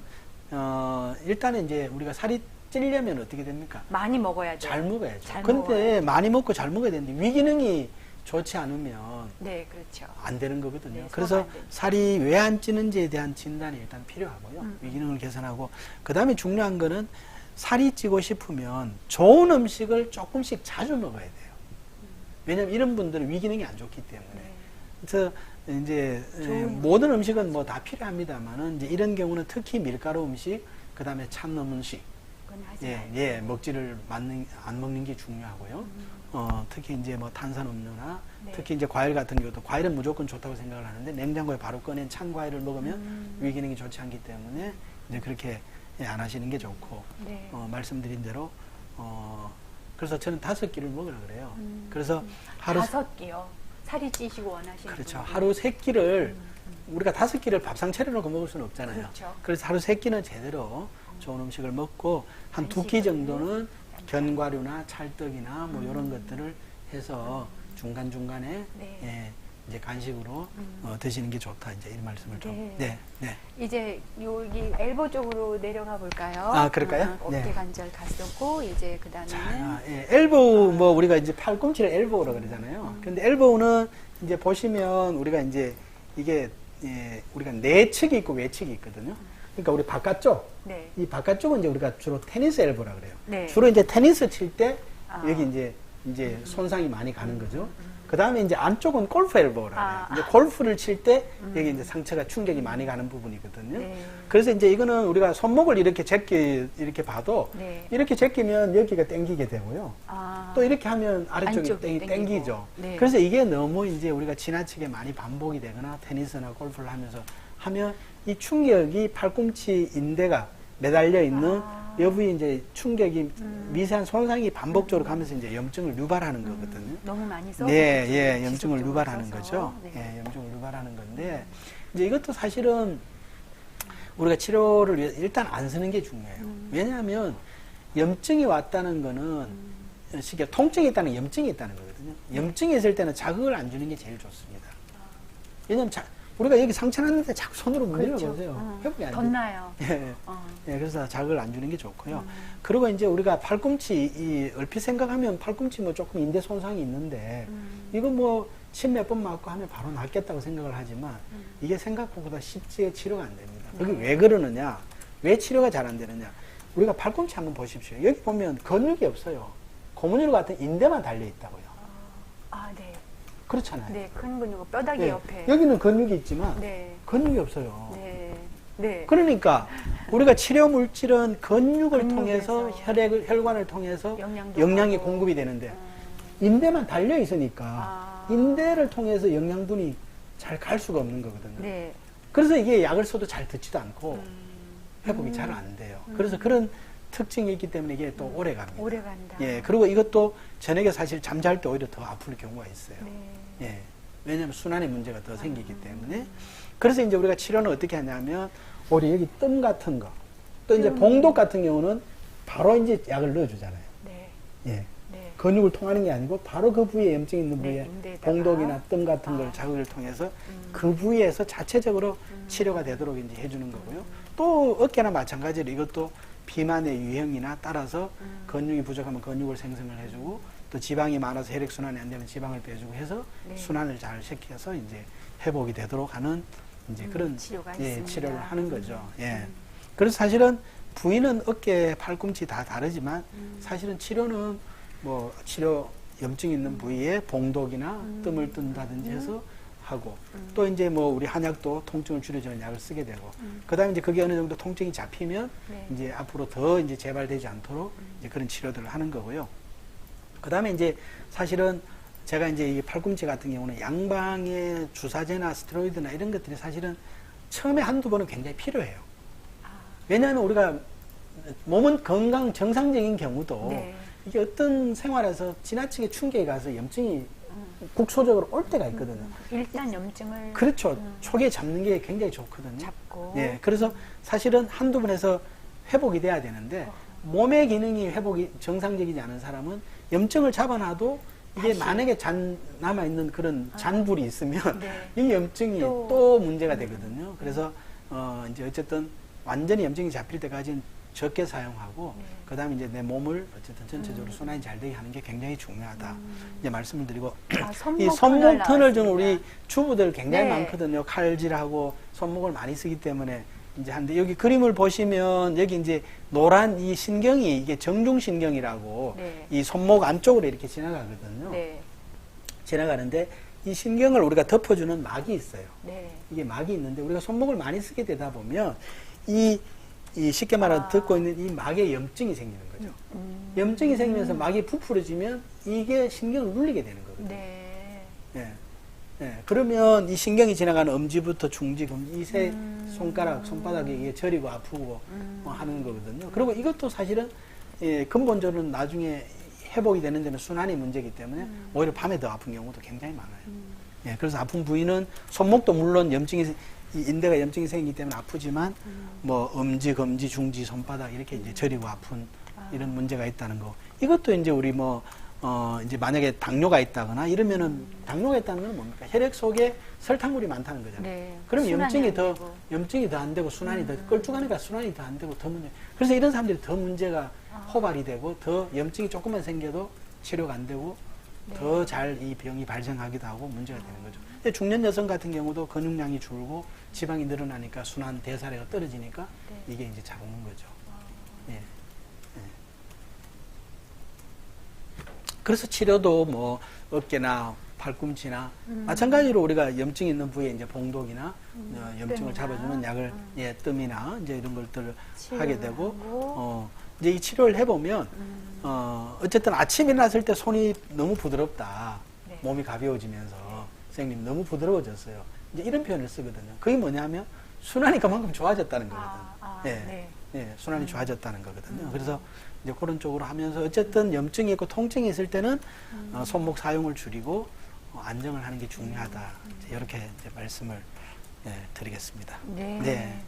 일단은 이제 우리가 살이 찌려면 어떻게 됩니까? 많이 먹어야죠. 잘 먹어야죠. 잘 근데 먹어야죠. 많이 먹고 잘 먹어야 되는데 위기능이 좋지 않으면 네, 그렇죠. 안 되는 거거든요. 네, 그래서 소화가 안 되죠. 살이 왜 안 찌는지에 대한 진단이 일단 필요하고요. 위기능을 개선하고 그 다음에 중요한 거는 살이 찌고 싶으면 좋은 음식을 조금씩 자주 먹어야 돼요. 왜냐하면 이런 분들은 위기능이 안 좋기 때문에. 네. 그래서 이제 모든 음식은 뭐 다 필요합니다만은 이제 이런 경우는 특히 밀가루 음식, 그 다음에 찬 음식, 그건 하지 말고. 먹지를 안 먹는 게 중요하고요. 특히 이제 뭐 탄산음료나 네. 특히 이제 과일 같은 경우도 과일은 무조건 좋다고 생각을 하는데 냉장고에 바로 꺼낸 찬 과일을 먹으면 위기능이 좋지 않기 때문에 이제 그렇게 안 하시는 게 좋고 네. 말씀드린 대로 그래서 저는 5끼를 먹으라 그래요. 그래서 하루 5끼요. 살이 찌시고 원하시는 그렇죠. 분들. 하루 3끼를 우리가 5끼를 밥상 차려놓고 먹을 수는 없잖아요. 그렇죠. 그래서 하루 3끼는 제대로 좋은 음식을 먹고 한 2끼 정도는 견과류나 찰떡이나 뭐 이런 것들을 해서 중간중간에 네. 예, 이제 간식으로 드시는 게 좋다. 이제 이 말씀을 좀. 네. 네. 이제 여기 엘보 쪽으로 내려가 볼까요? 아, 그럴까요? 어깨 네. 관절 갔었고 이제 그다음에는 자, 엘보우 뭐 우리가 이제 팔꿈치를 엘보우라고 그러잖아요. 근데 엘보우는 이제 보시면 우리가 이제 이게 우리가 내측이 있고 외측이 있거든요. 그러니까 우리 바깥쪽, 네. 이 바깥쪽은 이제 우리가 주로 테니스 엘보라 그래요. 네. 주로 이제 테니스 칠 때 아. 여기 이제 손상이 많이 가는 거죠. 그 다음에 이제 안쪽은 골프 엘보라 아. 그래요. 이제 골프를 칠 때 여기 이제 상처가 충격이 많이 가는 부분이거든요. 네. 그래서 이제 이거는 우리가 손목을 이렇게 이렇게 봐도 네. 이렇게 제끼면 여기가 당기게 되고요. 아. 또 이렇게 하면 아래쪽이 안쪽이 당기죠. 네. 그래서 이게 너무 이제 우리가 지나치게 많이 반복이 되거나 테니스나 골프를 하면서 하면 이 충격이 팔꿈치 인대가 매달려 있는 여부에 이제 충격이 미세한 손상이 반복적으로 가면서 이제 염증을 유발하는 거거든요. 너무 많이 써서 네, 그렇죠. 예, 염증을 지속적으로 유발하는 써서. 거죠. 네. 예, 염증을 유발하는 건데 이제 이것도 사실은 우리가 치료를 위해 일단 안 쓰는 게 중요해요. 왜냐하면 염증이 왔다는 거는 쉽게 통증이 있다는 염증이 있다는 거거든요. 염증이 있을 때는 자극을 안 주는 게 제일 좋습니다. 왜냐하면 우리가 여기 상처 났는데 자꾸 손으로 문질러보세요. 회복이 안 돼요. 덧나요. 예. 예, 그래서 자극을 안 주는 게 좋고요. 그리고 이제 우리가 팔꿈치, 얼핏 생각하면 팔꿈치 뭐 조금 인대 손상이 있는데, 이거 뭐, 침 몇 번 맞고 하면 바로 낫겠다고 생각을 하지만, 이게 생각보다 쉽게 치료가 안 됩니다. 그게 왜 그러느냐? 왜 치료가 잘 안 되느냐? 우리가 팔꿈치 한번 보십시오. 여기 보면 근육이 없어요. 고무줄 같은 인대만 달려 있다고요. 아, 네. 그렇잖아요. 네, 큰 근육, 뼈다귀 예, 옆에. 여기는 근육이 있지만, 네. 근육이 없어요. 네. 네. 그러니까 우리가 치료 물질은 근육을 통해서 근육에서 혈관을 통해서 영양도 영양이 하고. 공급이 되는데 인대만 달려 있으니까 아. 인대를 통해서 영양분이 잘 갈 수가 없는 거거든요. 네. 그래서 이게 약을 써도 잘 듣지도 않고 회복이 잘 안 돼요. 그래서 그런 특징이 있기 때문에 이게 또 오래 갑니다. 오래 간다. 예, 그리고 이것도 저녁에 사실 잠잘 때 오히려 더 아플 경우가 있어요. 네. 예. 왜냐하면 순환의 문제가 더 생기기 때문에. 그래서 이제 우리가 치료는 어떻게 하냐면, 우리 여기 뜸 같은 거, 또 이제 봉독 같은 경우는 바로 이제 약을 넣어주잖아요. 네. 예. 네. 근육을 통하는 게 아니고, 바로 그 부위에 염증 있는 네, 부위에 인대에다가. 봉독이나 뜸 같은 걸 자극을 통해서 그 부위에서 자체적으로 치료가 되도록 이제 해주는 거고요. 또 어깨나 마찬가지로 이것도 비만의 유형이나 따라서 근육이 부족하면 근육을 생성을 해주고, 또 지방이 많아서 혈액순환이 안 되면 지방을 빼주고 해서 네. 순환을 잘 시켜서 이제 회복이 되도록 하는 이제 그런 치료가 예, 있습니다. 치료를 하는 거죠. 예. 그래서 사실은 부위는 어깨, 팔꿈치 다 다르지만 사실은 치료는 뭐 치료 염증 있는 부위에 봉독이나 뜸을 뜬다든지 해서 하고 또 이제 뭐 우리 한약도 통증을 줄여주는 약을 쓰게 되고 그다음에 이제 그게 어느 정도 통증이 잡히면 네. 이제 앞으로 더 이제 재발되지 않도록 이제 그런 치료들을 하는 거고요. 그다음에 이제 사실은 제가 이제 이 팔꿈치 같은 경우는 양방의 주사제나 스테로이드나 이런 것들이 사실은 처음에 한두 번은 굉장히 필요해요. 왜냐하면 우리가 몸은 건강 정상적인 경우도 네. 이게 어떤 생활에서 지나치게 충격이 가서 염증이 국소적으로 올 때가 있거든요. 일단 염증을 그렇죠. 초기에 잡는 게 굉장히 좋거든요. 잡고 네, 그래서 사실은 한두 번에서 회복이 돼야 되는데 몸의 기능이 회복이 정상적이지 않은 사람은 염증을 잡아놔도 이게 다시. 만약에 남아있는 그런 잔불이 있으면 네. 이 염증이 또 문제가 되거든요. 그래서 이제 어쨌든 완전히 염증이 잡힐 때까지는 적게 사용하고 네. 그 다음에 이제 내 몸을 어쨌든 전체적으로 순환이 잘 되게 하는 게 굉장히 중요하다. 이제 말씀을 드리고 이 손목 터널 중 우리 주부들 굉장히 네. 많거든요. 칼질하고 손목을 많이 쓰기 때문에 이제 한데 여기 그림을 보시면 여기 이제 노란 이 신경이 이게 정중신경이라고 네. 이 손목 안쪽으로 이렇게 지나가거든요. 네. 지나가는데 이 신경을 우리가 덮어주는 막이 있어요. 네. 이게 막이 있는데 우리가 손목을 많이 쓰게 되다 보면 이 쉽게 말하면 듣고 있는 이 막에 염증이 생기는 거죠. 염증이 생기면서 막이 부풀어지면 이게 신경을 눌리게 되는 거거든요. 네. 네. 네. 그러면 이 신경이 지나가는 엄지부터 중지, 금지 이 세 손바닥이 이게 저리고 아프고 하는 거거든요. 그리고 이것도 사실은 근본적으로는 나중에 회복이 되는 데는 순환이 문제이기 때문에 오히려 밤에 더 아픈 경우도 굉장히 많아요. 예, 그래서 아픈 부위는 손목도 물론 이 인대가 염증이 생기기 때문에 아프지만 뭐 엄지, 검지, 중지, 손바닥 이렇게 이제 저리고 아픈 이런 문제가 있다는 거. 이것도 이제 우리 이제 만약에 당뇨가 있다거나 이러면은 당뇨가 있다는 건 뭡니까? 혈액 속에 설탕물이 많다는 거잖아요. 네, 그럼 염증이 더 안 되고 순환이 더 걸쭉하니까 순환이 더 안 되고 더 문제. 그래서 이런 사람들이 더 문제가 호발이 되고 더 염증이 조금만 생겨도 치료가 안 되고 네. 더 잘 이 병이 발생하기도 하고 문제가 되는 거죠. 근데 중년 여성 같은 경우도 근육량이 줄고 지방이 늘어나니까 순환 대사량이 떨어지니까 네. 이게 이제 잡는 거죠. 예. 예. 그래서 치료도 뭐 어깨나 팔꿈치나 마찬가지로 우리가 염증 있는 부위에 이제 봉독이나 염증을 잡아주는 약을 예, 뜸이나 이제 이런 것들을 하게 되고 이제 이 치료를 해보면 어쨌든 아침 일어났을 때 손이 너무 부드럽다. 네. 몸이 가벼워지면서 선생님 너무 부드러워졌어요. 이제 이런 표현을 쓰거든요. 그게 뭐냐면 순환이 그만큼 좋아졌다는 거거든요. 네. 네, 순환이 좋아졌다는 거거든요. 그래서 이제 그런 쪽으로 하면서 어쨌든 염증이 있고 통증이 있을 때는 손목 사용을 줄이고 안정을 하는 게 중요하다. 이렇게 이제 말씀을 드리겠습니다. 네. 네.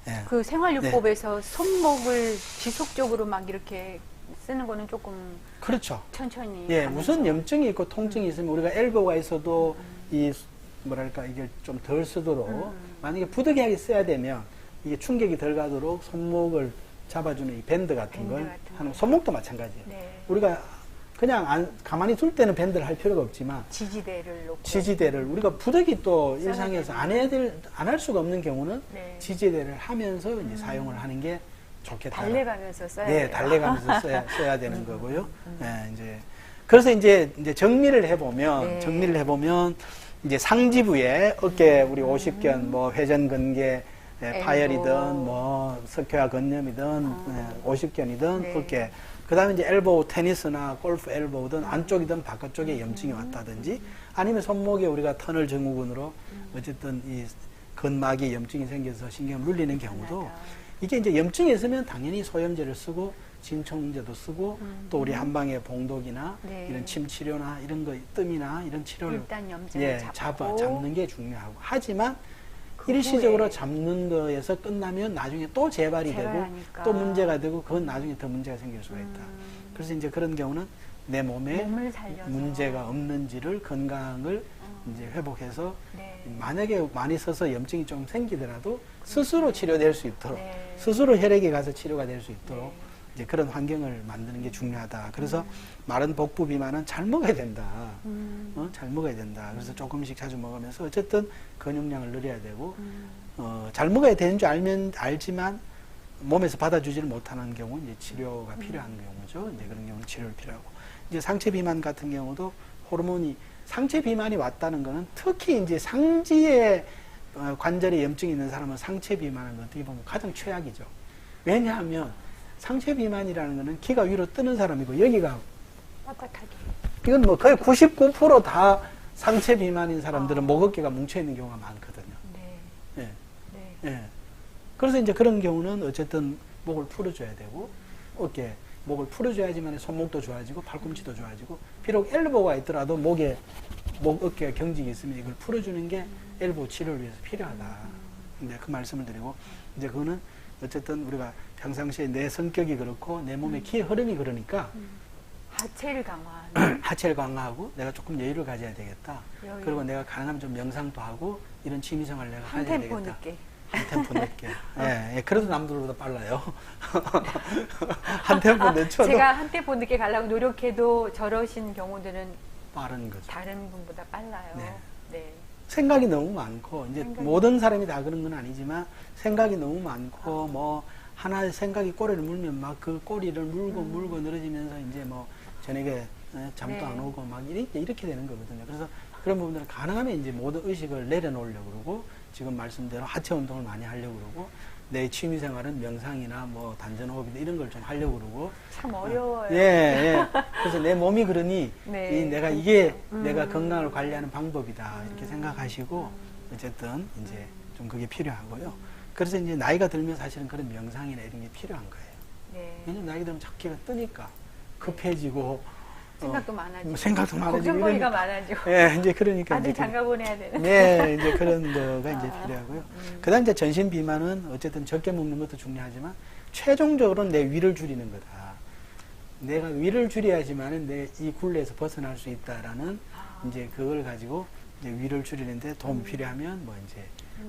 네. 그 생활요법에서 손목을 지속적으로 막 이렇게 쓰는 거는 조금 그렇죠. 천천히. 예, 우선 염증이 있고 통증이 있으면 우리가 엘보가 있어도 이 뭐랄까 이게 좀 덜 쓰도록 만약에 부득이하게 써야 되면 이게 충격이 덜 가도록 손목을 잡아주는 이 밴드 같은 걸 하는 손목도 마찬가지예요. 네. 우리가 그냥 가만히 둘 때는 밴드를 할 필요가 없지만 지지대를 우리가 부득이 또 일상에서 안 할 수가 없는 경우는 네. 지지대를 하면서 이제 사용을 하는 게 좋겠다. 달래가면서 써야 돼요. 네, 달래가면서 써야 되는 거고요. 네, 이제 그래서 이제 정리를 해보면 이제 상지부에 어깨 우리 50견 뭐 회전근개 파열이든 뭐 석회화 건염이든 50견이든 네. 어깨 그 다음에 이제 엘보우 테니스나 골프 엘보우든 안쪽이든 바깥쪽에 염증이 왔다든지 아니면 손목에 우리가 터널 증후군으로 어쨌든 이 근막에 염증이 생겨서 신경을 눌리는 경우도 이게 이제 염증이 있으면 당연히 소염제를 쓰고 진통제도 쓰고 또 우리 한방의 봉독이나 네. 이런 침 치료나 이런 거 뜸이나 이런 치료를 일단 염증을 잡는 게 중요하고 하지만 일시적으로 잡는 거에서 끝나면 나중에 또 재발이 되고 또 문제가 되고 그건 나중에 더 문제가 생길 수가 있다. 그래서 이제 그런 경우는 내 몸에 문제가 없는지를 건강을 이제 회복해서 네. 만약에 많이 써서 염증이 좀 생기더라도 스스로 치료될 수 있도록 네. 스스로 혈액에 가서 치료가 될 수 있도록 네. 이제 그런 환경을 만드는 게 중요하다. 그래서 마른 복부 비만은 잘 먹어야 된다. 잘 먹어야 된다. 그래서 조금씩 자주 먹으면서 어쨌든 근육량을 늘려야 되고 잘 먹어야 되는 줄 알지만 몸에서 받아주지를 못하는 경우 이제 치료가 필요한 경우죠. 이제 그런 경우는 치료를 필요하고 이제 상체 비만 같은 경우도 호르몬이 상체 비만이 왔다는 거는 특히 이제 상지에 관절에 염증이 있는 사람은 상체 비만은 어떻게 보면 가장 최악이죠. 왜냐하면 상체 비만이라는 거는 키가 위로 뜨는 사람이고 여기가 빳빳하게. 이건 뭐 거의 99%다 상체 비만인 사람들은 목 어깨가 뭉쳐 있는 경우가 많거든요. 네. 예. 네. 예. 그래서 이제 그런 경우는 어쨌든 목을 풀어줘야 되고, 어깨, 목을 풀어줘야지만 손목도 좋아지고, 팔꿈치도 좋아지고, 비록 엘보가 있더라도 목 어깨 경직이 있으면 이걸 풀어주는 게 엘보 치료를 위해서 필요하다. 이제 그 말씀을 드리고, 이제 그거는 어쨌든 우리가 평상시에 내 성격이 그렇고, 내 몸의 기 흐름이 그러니까, 하체를 강화하는. 하체를 강화하고, 내가 조금 여유를 가져야 되겠다. 여유. 그리고 내가 가능하면 좀 명상도 하고, 이런 취미생활을 내가 한 가져야 템포 되겠다. 늦게. 한 템포 늦게. 예, 예, 그래도 남들보다 빨라요. 한 템포 늦춰도. 제가 한 템포 늦게 가려고 노력해도 저러신 경우들은 빠른 거죠. 다른 분보다 빨라요. 네. 네. 생각이 너무 많고, 이제 모든 사람이 다 그런 건 아니지만, 생각이 너무 많고, 뭐, 하나의 생각이 꼬리를 물면 막 그 꼬리를 물고 늘어지면서 이제 뭐, 저녁에 잠도 네. 안 오고 막 이렇게 되는 거거든요. 그래서 그런 부분들은 가능하면 이제 모든 의식을 내려놓으려고 그러고, 지금 말씀대로 하체 운동을 많이 하려고 그러고, 내 취미 생활은 명상이나 뭐 단전호흡이나 이런 걸 좀 하려고 그러고. 참 어려워요. 예, 예. 그래서 내 몸이 그러니, 네. 내가 이게 내가 건강을 관리하는 방법이다. 이렇게 생각하시고, 어쨌든 이제 좀 그게 필요하고요. 그래서 이제 나이가 들면 사실은 그런 명상이나 이런 게 필요한 거예요. 네. 왜냐면 나이가 들면 자기가 뜨니까 급해지고, 생각도 많아지고. 생각도 많아지고. 걱정거리가 이러니까. 많아지고. 예, 이제 그러니까. 아들 이제 장가 보내야 되는. 네, 이제 그런 거가 이제 필요하고요. 그 다음 이제 전신 비만은 어쨌든 적게 먹는 것도 중요하지만, 최종적으로는 내 위를 줄이는 거다. 내가 위를 줄여야지만 내 이 굴레에서 벗어날 수 있다라는 이제 그걸 가지고 이제 위를 줄이는데 도움이 필요하면 뭐 이제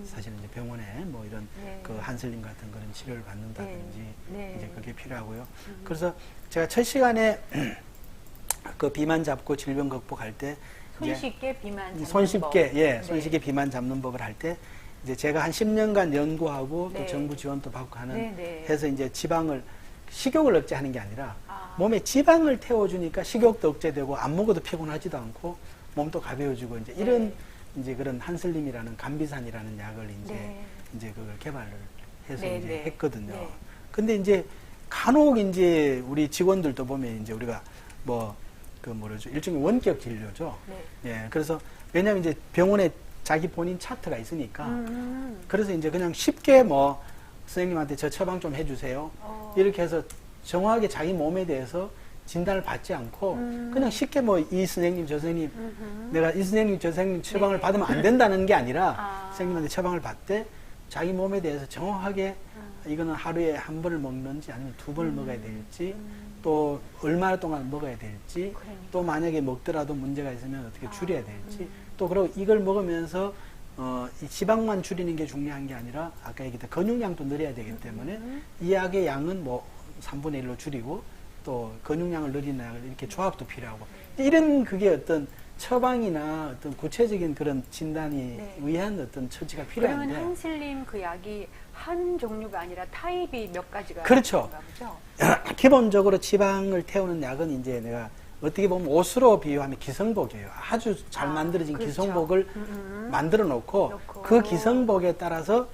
사실은 이제 병원에 뭐 이런 네. 그 한슬림 같은 그런 치료를 받는다든지 네. 이제 그게 필요하고요. 그래서 제가 첫 시간에 그 비만 잡고 질병 극복할 때 손쉽게 비만 잡는 손쉽게 법. 예, 손쉽게 비만 잡는 법을 할 때 이제 제가 한 10년간 연구하고 네. 또 정부 지원도 받고 하는 네, 네. 해서 이제 식욕을 억제하는 게 아니라 아. 몸에 지방을 태워주니까 식욕도 억제되고 안 먹어도 피곤하지도 않고 몸도 가벼워지고 이제 이런 이제 그런 한슬림이라는 감비산이라는 약을 이제 그걸 개발을 해서 네, 이제 네. 했거든요. 네. 근데 이제 간혹 이제 우리 직원들도 보면 이제 우리가 뭐 그 뭐라죠 일종의 원격 진료죠. 네. 예, 그래서 왜냐하면 이제 병원에 자기 본인 차트가 있으니까 그래서 이제 그냥 쉽게 뭐 선생님한테 저 처방 좀 해주세요. 이렇게 해서 정확하게 자기 몸에 대해서 진단을 받지 않고 그냥 쉽게 뭐 이 선생님 저 선생님 내가 이 선생님 저 선생님 처방을 네. 받으면 안 된다는 게 아니라 선생님한테 처방을 받되 자기 몸에 대해서 정확하게 이거는 하루에 한 번을 먹는지 아니면 두 번을 먹어야 될지 또 얼마나 동안 먹어야 될지 그러니까. 또 만약에 먹더라도 문제가 있으면 어떻게 줄여야 될지 또 그리고 이걸 먹으면서 이 지방만 줄이는 게 중요한 게 아니라 아까 얘기했던 근육량도 늘려야 되기 때문에 이 약의 양은 뭐 3분의 1로 줄이고 또 근육량을 늘리는 약을 이렇게 조합도 필요하고 이런 그게 어떤 처방이나 어떤 구체적인 그런 진단이 네. 위한 어떤 처치가 그러면 필요한데 한슬림 그 약이 한 종류가 아니라 타입이 몇 가지가 그렇죠. 있는가 보죠? 기본적으로 지방을 태우는 약은 이제 내가 어떻게 보면 옷으로 비유하면 기성복이에요. 아주 잘 만들어진 그렇죠. 기성복을 만들어 놓고 그 기성복에 따라서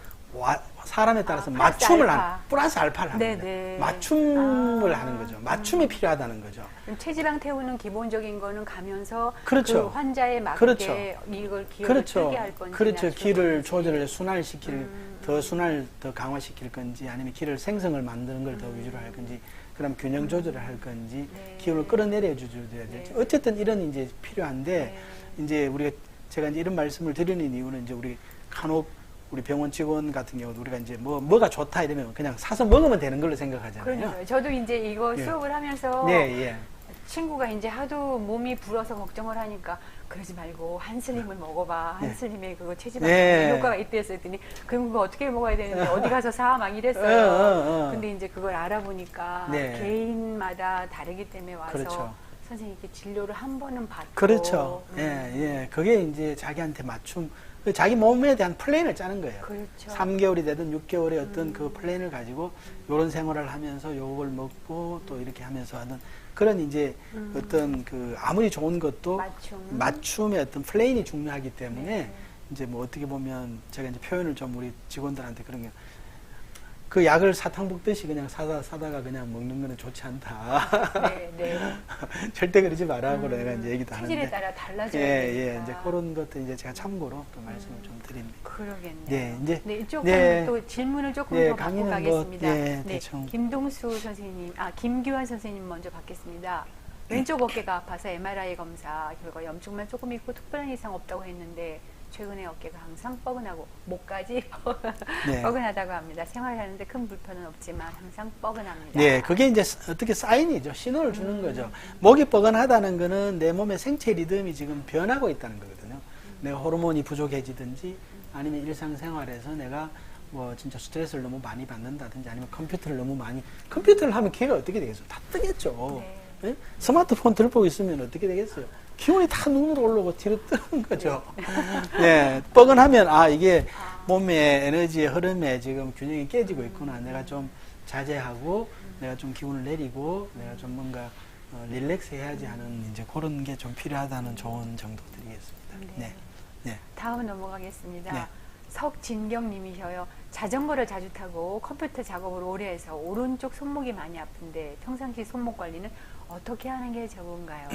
사람에 따라서 맞춤을 플러스 알파를 하는 거예요. 네네. 맞춤을 하는 거죠. 맞춤이 필요하다는 거죠. 그럼 체지방 태우는 기본적인 거는 가면서 그렇죠. 그 환자에 맞게 그렇죠. 이걸 기를 그렇죠. 쓰게 할 건지 그렇죠. 기를 건지. 조절을 순환시킬 더 강화시킬 건지 아니면 기를 생성을 만드는 걸 더 위주로 할 건지 그럼 균형 조절을 할 건지 네. 기운을 끌어내려 줘야 될지 어쨌든 이런 이제 필요한데 이제 우리가 제가 이제 이런 말씀을 드리는 이유는 이제 우리 간혹 우리 병원 직원 같은 경우도 우리가 이제 뭐가 좋다 이러면 그냥 사서 먹으면 되는 걸로 생각하잖아요. 그러니까요. 저도 이제 이거 예. 수업을 하면서 네, 친구가 이제 하도 몸이 불어서 걱정을 하니까 그러지 말고 한슬림을 먹어봐. 한슬림에 그거 체지방 네. 효과가 있대서 했더니 그럼 그거 어떻게 먹어야 되는데 어디 가서 사 막 이랬어요. 근데 이제 그걸 알아보니까 네. 개인마다 다르기 때문에 와서 그렇죠. 선생님께 진료를 한 번은 받고 그렇죠. 예. 그게 이제 자기한테 맞춤 자기 몸에 대한 플랜을 짜는 거예요. 그렇죠. 3개월이 되든 6개월의 어떤 그 플랜을 가지고 요런 생활을 하면서 요걸 먹고 또 이렇게 하면서 하는 그런 이제 어떤 그 아무리 좋은 것도 맞춤의 어떤 플랜이 중요하기 때문에 이제 뭐 어떻게 보면 제가 이제 표현을 좀 우리 직원들한테 그런 게 그 약을 사탕 붓듯이 그냥 사다가 그냥 먹는 거는 좋지 않다. 네, 네. 절대 그러지 말라고 내가 이제 얘기도 하는데. 체질에 따라 달라져야 되니까. 이제 그런 것도 이제 제가 참고로 또 말씀을 좀 드립니다. 그러겠네요. 네, 이제 이쪽은 또 질문을 조금 더 받고 가겠습니다. 대충. 김동수 선생님, 김규환 선생님 먼저 받겠습니다. 왼쪽 어깨가 아파서 MRI 검사 결과 염증만 조금 있고 특별한 이상 없다고 했는데 최근에 어깨가 항상 뻐근하고 목까지 뻐근하다고 합니다. 생활하는데 큰 불편은 없지만 항상 뻐근합니다. 네, 그게 이제 어떻게 사인이죠. 신호를 주는 거죠. 목이 뻐근하다는 거는 내 몸의 생체 리듬이 지금 변하고 있다는 거거든요. 내가 호르몬이 부족해지든지 아니면 일상생활에서 내가 뭐 진짜 스트레스를 너무 많이 받는다든지 아니면 컴퓨터를 하면 걔가 어떻게 되겠어요? 다 뜨겠죠. 네? 스마트폰 들보고 있으면 어떻게 되겠어요? 기온이 다 눈으로 올라오고 뒤로 뜨는 거죠. 네, 뻐근하면 이게 몸의 에너지의 흐름에 지금 균형이 깨지고 있구나. 내가 좀 자제하고 내가 좀 기운을 내리고 내가 좀 뭔가 릴렉스 해야지 하는 이제 그런 게 좀 필요하다는 조언 정도 드리겠습니다. 네. 네. 다음 넘어가겠습니다. 네. 석진경 님이셔요. 자전거를 자주 타고 컴퓨터 작업을 오래 해서 오른쪽 손목이 많이 아픈데 평상시 손목 관리는 어떻게 하는 게 좋은가요?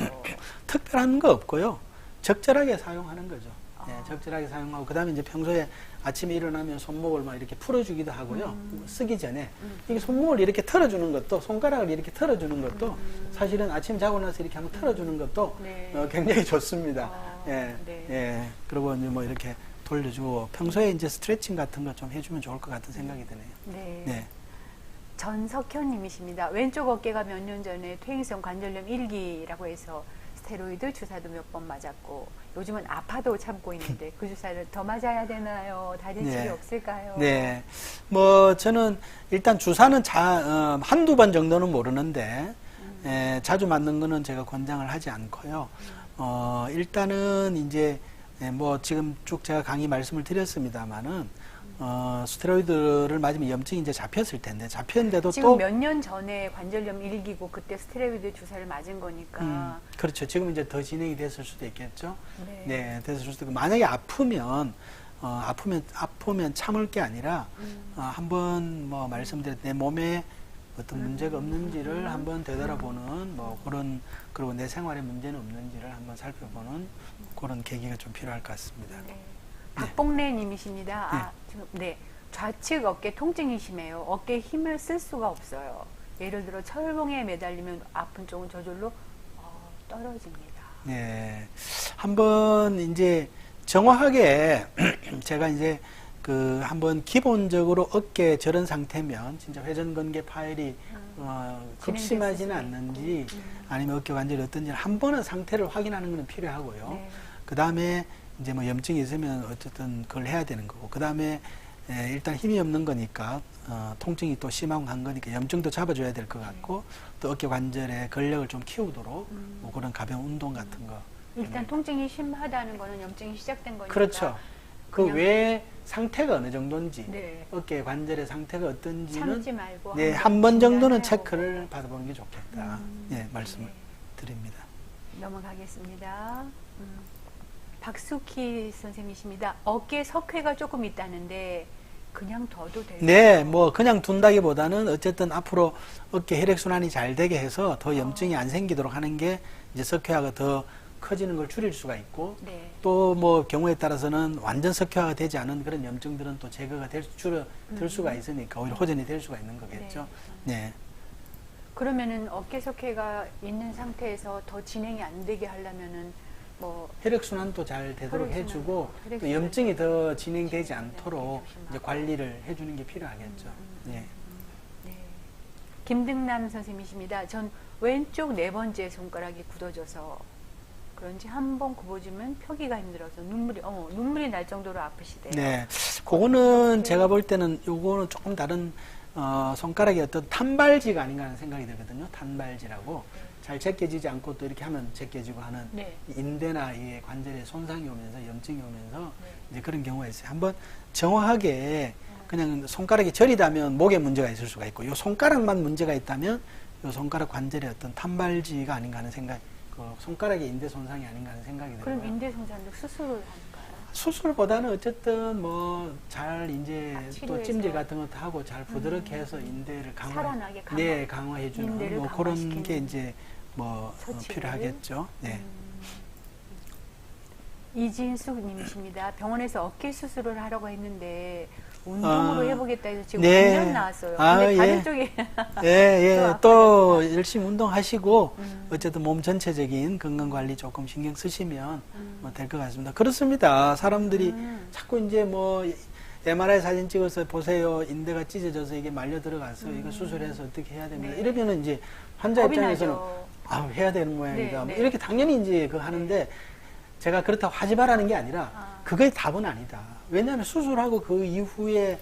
특별한 거 없고요. 적절하게 사용하는 거죠. 네, 적절하게 사용하고 그다음에 이제 평소에 아침에 일어나면 손목을 막 이렇게 풀어주기도 하고요. 쓰기 전에 이게 손목을 이렇게 털어주는 것도 손가락을 이렇게 털어주는 것도 사실은 아침 자고 나서 이렇게 한번 털어주는 것도 굉장히 좋습니다. 그리고 이제 뭐 이렇게 돌려주고 평소에 이제 스트레칭 같은 거 좀 해주면 좋을 것 같은 생각이 드네요. 네. 전석현 님이십니다. 왼쪽 어깨가 몇 년 전에 퇴행성 관절염 1기라고 해서 스테로이드 주사도 몇 번 맞았고 요즘은 아파도 참고 있는데 그 주사를 더 맞아야 되나요? 다른 치료 없을까요? 네. 뭐 저는 일단 주사는 한두 번 정도는 모르는데 자주 맞는 거는 제가 권장을 하지 않고요. 일단은 이제 뭐 지금 쭉 제가 강의 말씀을 드렸습니다만은 스테로이드를 맞으면 염증이 이제 잡혔을 텐데 잡혔는데도 지금 또 몇 년 전에 관절염 1기고 그때 스테로이드 주사를 맞은 거니까 그렇죠. 지금 이제 더 진행이 됐을 수도 있겠죠. 네, 됐을 수도 있고 만약에 아프면 참을 게 아니라 한번 뭐 말씀드린 내 몸에 어떤 문제가 없는지를 한번 되돌아보는 뭐 그런 그리고 내 생활에 문제는 없는지를 한번 살펴보는 그런 계기가 좀 필요할 것 같습니다. 박봉래 님이십니다. 좌측 어깨 통증이 심해요. 어깨에 힘을 쓸 수가 없어요. 예를 들어 철봉에 매달리면 아픈 쪽은 저절로 떨어집니다. 네. 한번 이제 정확하게 제가 이제 한번 기본적으로 어깨 저런 상태면 진짜 회전근개 파열이 급심하지는 않는지 아니면 어깨 관절이 어떤지 한 번은 상태를 확인하는 것은 필요하고요. 그 다음에 이제 뭐 염증이 있으면 어쨌든 그걸 해야 되는 거고 그 다음에 일단 힘이 없는 거니까 통증이 또 심하고 한 거니까 염증도 잡아줘야 될 것 같고 또 어깨 관절의 근력을 좀 키우도록 뭐 그런 가벼운 운동 같은 거. 일단 통증이 심하다는 거는 염증이 시작된 거니까. 그렇죠. 그 외에 상태가 어느 정도인지 어깨 관절의 상태가 어떤지는 참지 말고 한 번 정도는 체크를 받아보는 게 좋겠다. 말씀을 드립니다. 넘어가겠습니다. 박수키 선생님이십니다. 어깨 석회가 조금 있다는데 그냥 둬도 될까요? 네, 뭐 그냥 둔다기보다는 어쨌든 앞으로 어깨 혈액순환이 잘 되게 해서 더 염증이 안 생기도록 하는 게 이제 석회화가 더 커지는 걸 줄일 수가 있고 또 뭐 경우에 따라서는 완전 석회화가 되지 않은 그런 염증들은 또 제거가 될 수가 있으니까 오히려 호전이 될 수가 있는 거겠죠. 네. 그러면은 어깨 석회가 있는 상태에서 더 진행이 안 되게 하려면은 뭐 혈액순환도 잘 되도록 해주고 또 염증이 더 진행되지 않도록 이제 관리를 해주는 게 필요하겠죠. 김등남 선생님이십니다. 전 왼쪽 4번째 손가락이 굳어져서 그런지 한 번 굽어주면 펴기가 힘들어서 눈물이 날 정도로 아프시대요. 네, 그거는 제가 볼 때는 요거는 조금 다른 손가락의 어떤 탄발지가 아닌가 하는 생각이 들거든요. 탄발지라고. 잘 제껴지지 않고 또 이렇게 하면 제껴지고 하는 인대나 이 관절에 손상이 오면서 염증이 오면서 이제 그런 경우가 있어요. 한번 정확하게 그냥 손가락이 저리다면 목에 문제가 있을 수가 있고 요 손가락만 문제가 있다면 요 손가락 관절에 어떤 탄발지가 아닌가 하는 생각, 손가락의 인대 손상이 아닌가 하는 생각이 들어요. 그럼 인대 손상도 수술을 하는가요? 수술보다는 어쨌든 뭐 잘 이제 또 치료해서. 찜질 같은 것도 하고 잘 부드럽게 해서 인대를 살아나게 네, 강화해주는 인대를 뭐 그런 강화시키는 게 이제 뭐 처치를. 필요하겠죠. 네. 이진숙님이십니다. 병원에서 어깨 수술을 하려고 했는데 운동으로 해보겠다 해서 지금 네. 5년 나왔어요. 근데 다른 쪽에 예, 예. 또 열심히 운동하시고 어쨌든 몸 전체적인 건강 관리 조금 신경 쓰시면 뭐 될 것 같습니다. 그렇습니다. 사람들이 자꾸 이제 뭐 MRI 사진 찍어서 보세요. 인대가 찢어져서 이게 말려 들어가서 이거 수술해서 어떻게 해야 됩니다. 네. 이러면은 이제 환자 겁이 입장에서는 나죠. 아, 해야 되는 모양이다. 네, 뭐 네. 이렇게 당연히 이제 그 하는데 제가 그렇다고 하지 말라는 게 아니라 그게 답은 아니다. 왜냐하면 수술하고 그 이후에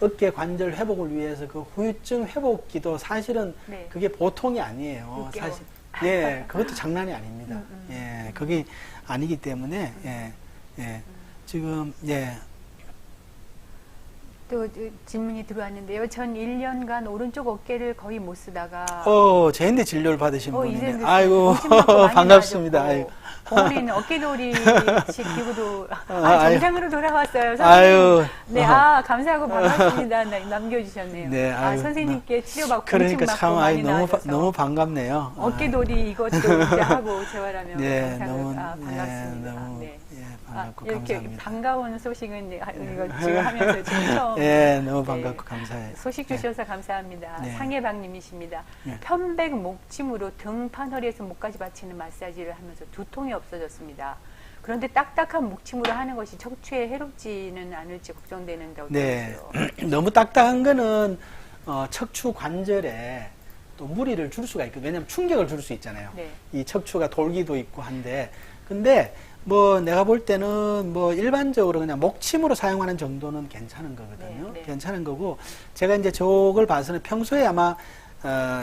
어깨 관절 회복을 위해서 그 후유증 회복기도 사실은 네. 그게 보통이 아니에요. 6개월. 사실. 예, 그것도 장난이 아닙니다. 예, 그게 아니기 때문에, 예, 예. 지금, 예. 또 질문이 들어왔는데요. 전 1년간 오른쪽 어깨를 거의 못 쓰다가 제인대 진료를 받으신 이제 분이네. 아이고, 많이 반갑습니다. 나아졌고, 아이고. 본인 어깨놀이 기구도 아유. 정상으로 돌아왔어요. 선생님. 아유. 네, 감사하고 반갑습니다. 남겨주셨네요. 네, 아유. 선생님께 치료받고 그러니까 공칭받고 참, 많이 나아져서 너무 반갑네요. 어깨놀이 이것도 이제 하고 재활하며 네, 감사하고 너무, 반갑습니다. 예, 너무, 네. 예, 반갑고 이렇게 감사합니다. 반가운 소식은 이거 지금 하면서 지금 처음 예, 너무 반갑고 감사해요. 소식 주셔서 감사합니다. 네. 상해박님이십니다. 네. 편백 목침으로 등 판허리에서 목까지 받치는 마사지를 하면서 두통이 없어졌습니다. 그런데 딱딱한 목침으로 하는 것이 척추에 해롭지는 않을지 걱정되는데 네, 어떠세요? 너무 딱딱한 거는 척추 관절에 또 무리를 줄 수가 있거든요. 왜냐하면 충격을 줄 수 있잖아요. 네. 이 척추가 돌기도 있고 한데, 근데 뭐 내가 볼 때는 뭐 일반적으로 그냥 목침으로 사용하는 정도는 괜찮은 거거든요. 네, 네. 괜찮은 거고, 제가 이제 저걸 봐서는 평소에 아마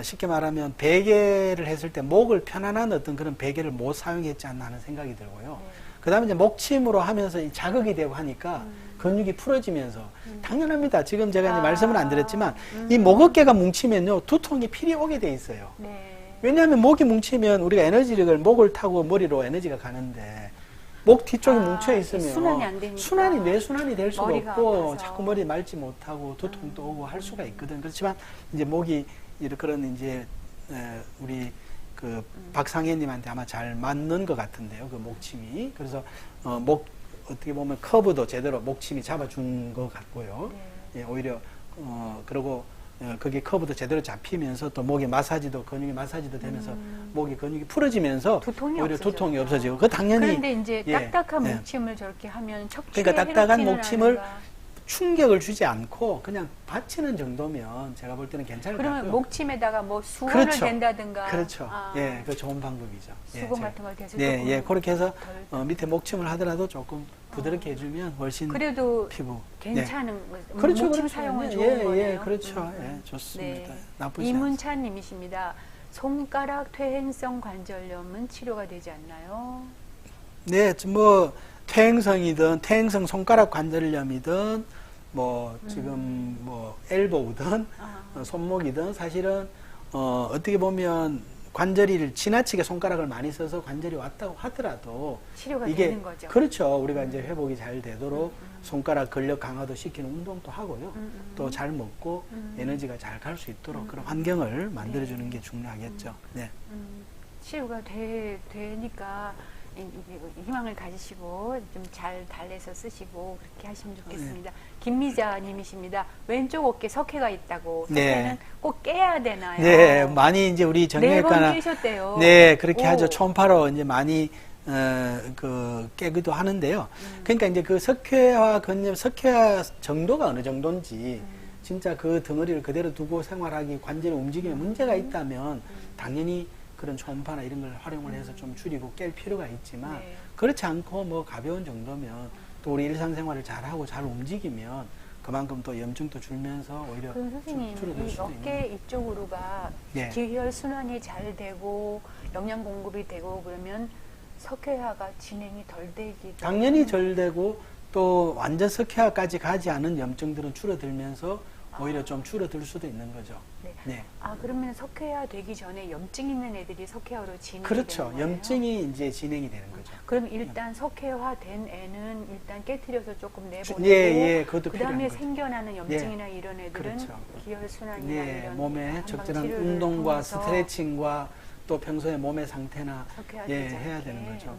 쉽게 말하면 베개를 했을 때 목을 편안한 어떤 그런 베개를 못 사용했지 않나 하는 생각이 들고요. 네. 그 다음에 이제 목침으로 하면서 이 자극이 되고 하니까 근육이 풀어지면서 당연합니다. 지금 제가 이제 말씀을 안 드렸지만 이 목 어깨가 뭉치면요 두통이 필이 오게 돼 있어요. 네. 왜냐하면 목이 뭉치면 우리가 에너지를 목을 타고 머리로 에너지가 가는데 목 뒤쪽이 뭉쳐 있으면 순환이 안 되니까. 뇌순환이 될 수가 머리가 없고 아파서. 자꾸 머리 맑지 못하고 두통도 오고 할 수가 있거든. 그렇지만 이제 목이 이런 그런 이제 우리 그 박상혜님한테 아마 잘 맞는 것 같은데요. 그 목침이. 그래서 목 어떻게 보면 커브도 제대로 목침이 잡아준 것 같고요. 네. 예, 오히려 그리고 거기 커브도 제대로 잡히면서 또 목의 마사지도 근육이 마사지도 되면서 목의 근육이 풀어지면서 두통이 오히려 없어졌죠. 두통이 없어지고 그 당연히 그런데 이제 예, 딱딱한 예. 목침을 저렇게 하면 척추에 그러니까 딱딱한 해롭지는 목침을 않은가. 충격을 주지 않고 그냥 받치는 정도면 제가 볼 때는 괜찮을 것 그러면 같고요. 목침에다가 뭐 수건을 그렇죠. 댄다든가 그렇죠. 예, 그 좋은 방법이죠. 수건 예, 같은 걸 대서 네, 조금 예, 그렇게 해서 덜 밑에 목침을 하더라도 조금 부드럽게 해주면 훨씬 그래도 피부 괜찮은 네. 그렇죠, 목침 그렇죠. 사용은 예, 좋은 예, 거네요. 그렇죠. 예, 좋습니다. 네. 나쁘지 않습니다. 이문찬님이십니다. 손가락 퇴행성 관절염은 치료가 되지 않나요? 네, 뭐 퇴행성이든 퇴행성 손가락 관절염이든 뭐 지금 뭐 엘보우든 손목이든 사실은 어떻게 보면 관절이 지나치게 손가락을 많이 써서 관절이 왔다고 하더라도 치료가 이게 되는 거죠. 그렇죠. 우리가 이제 회복이 잘 되도록 손가락 근력 강화도 시키는 운동도 하고요. 또 잘 먹고 에너지가 잘 갈 수 있도록 그런 환경을 만들어주는 게 중요하겠죠. 네. 치료가 되니까 희망을 가지시고 좀 잘 달래서 쓰시고 그렇게 하시면 좋겠습니다. 김미자님이십니다. 왼쪽 어깨 석회가 있다고. 석회는 네. 꼭 깨야 되나요? 네, 많이 이제 우리 정형외과나 4번 깨셨대요. 네, 그렇게 오. 하죠. 초음파로 이제 많이 그 깨기도 하는데요. 그러니까 이제 그 석회화 근염, 석회화 정도가 어느 정도인지 진짜 그 덩어리를 그대로 두고 생활하기 관절의 움직임에 문제가 있다면 당연히 그런 초음파나 이런 걸 활용을 해서 좀 줄이고 깰 필요가 있지만 네. 그렇지 않고 뭐 가벼운 정도면 또 우리 일상생활을 잘하고 잘 움직이면 그만큼 또 염증도 줄면서 오히려 그럼 선생님, 줄어들 이 수도 어깨 이쪽으로가 네. 기혈 순환이 잘 되고 영양 공급이 되고 그러면 석회화가 진행이 덜 되기 당연히 덜 되고 또 완전 석회화까지 가지 않은 염증들은 줄어들면서 오히려 좀 줄어들 수도 있는 거죠. 네. 네. 그러면 석회화 되기 전에 염증 있는 애들이 석회화로 진행이 그렇죠. 되는 거예요? 염증이 이제 진행이 되는 거죠. 그럼 일단 석회화된 애는 일단 깨트려서 조금 내보내고 그것도 그다음에 생겨나는 염증이나 이런 애들은 그렇죠. 기혈순환이나 이런 몸에 적절한 운동과 스트레칭과 또 평소에 몸의 상태나 해야 되는 거죠.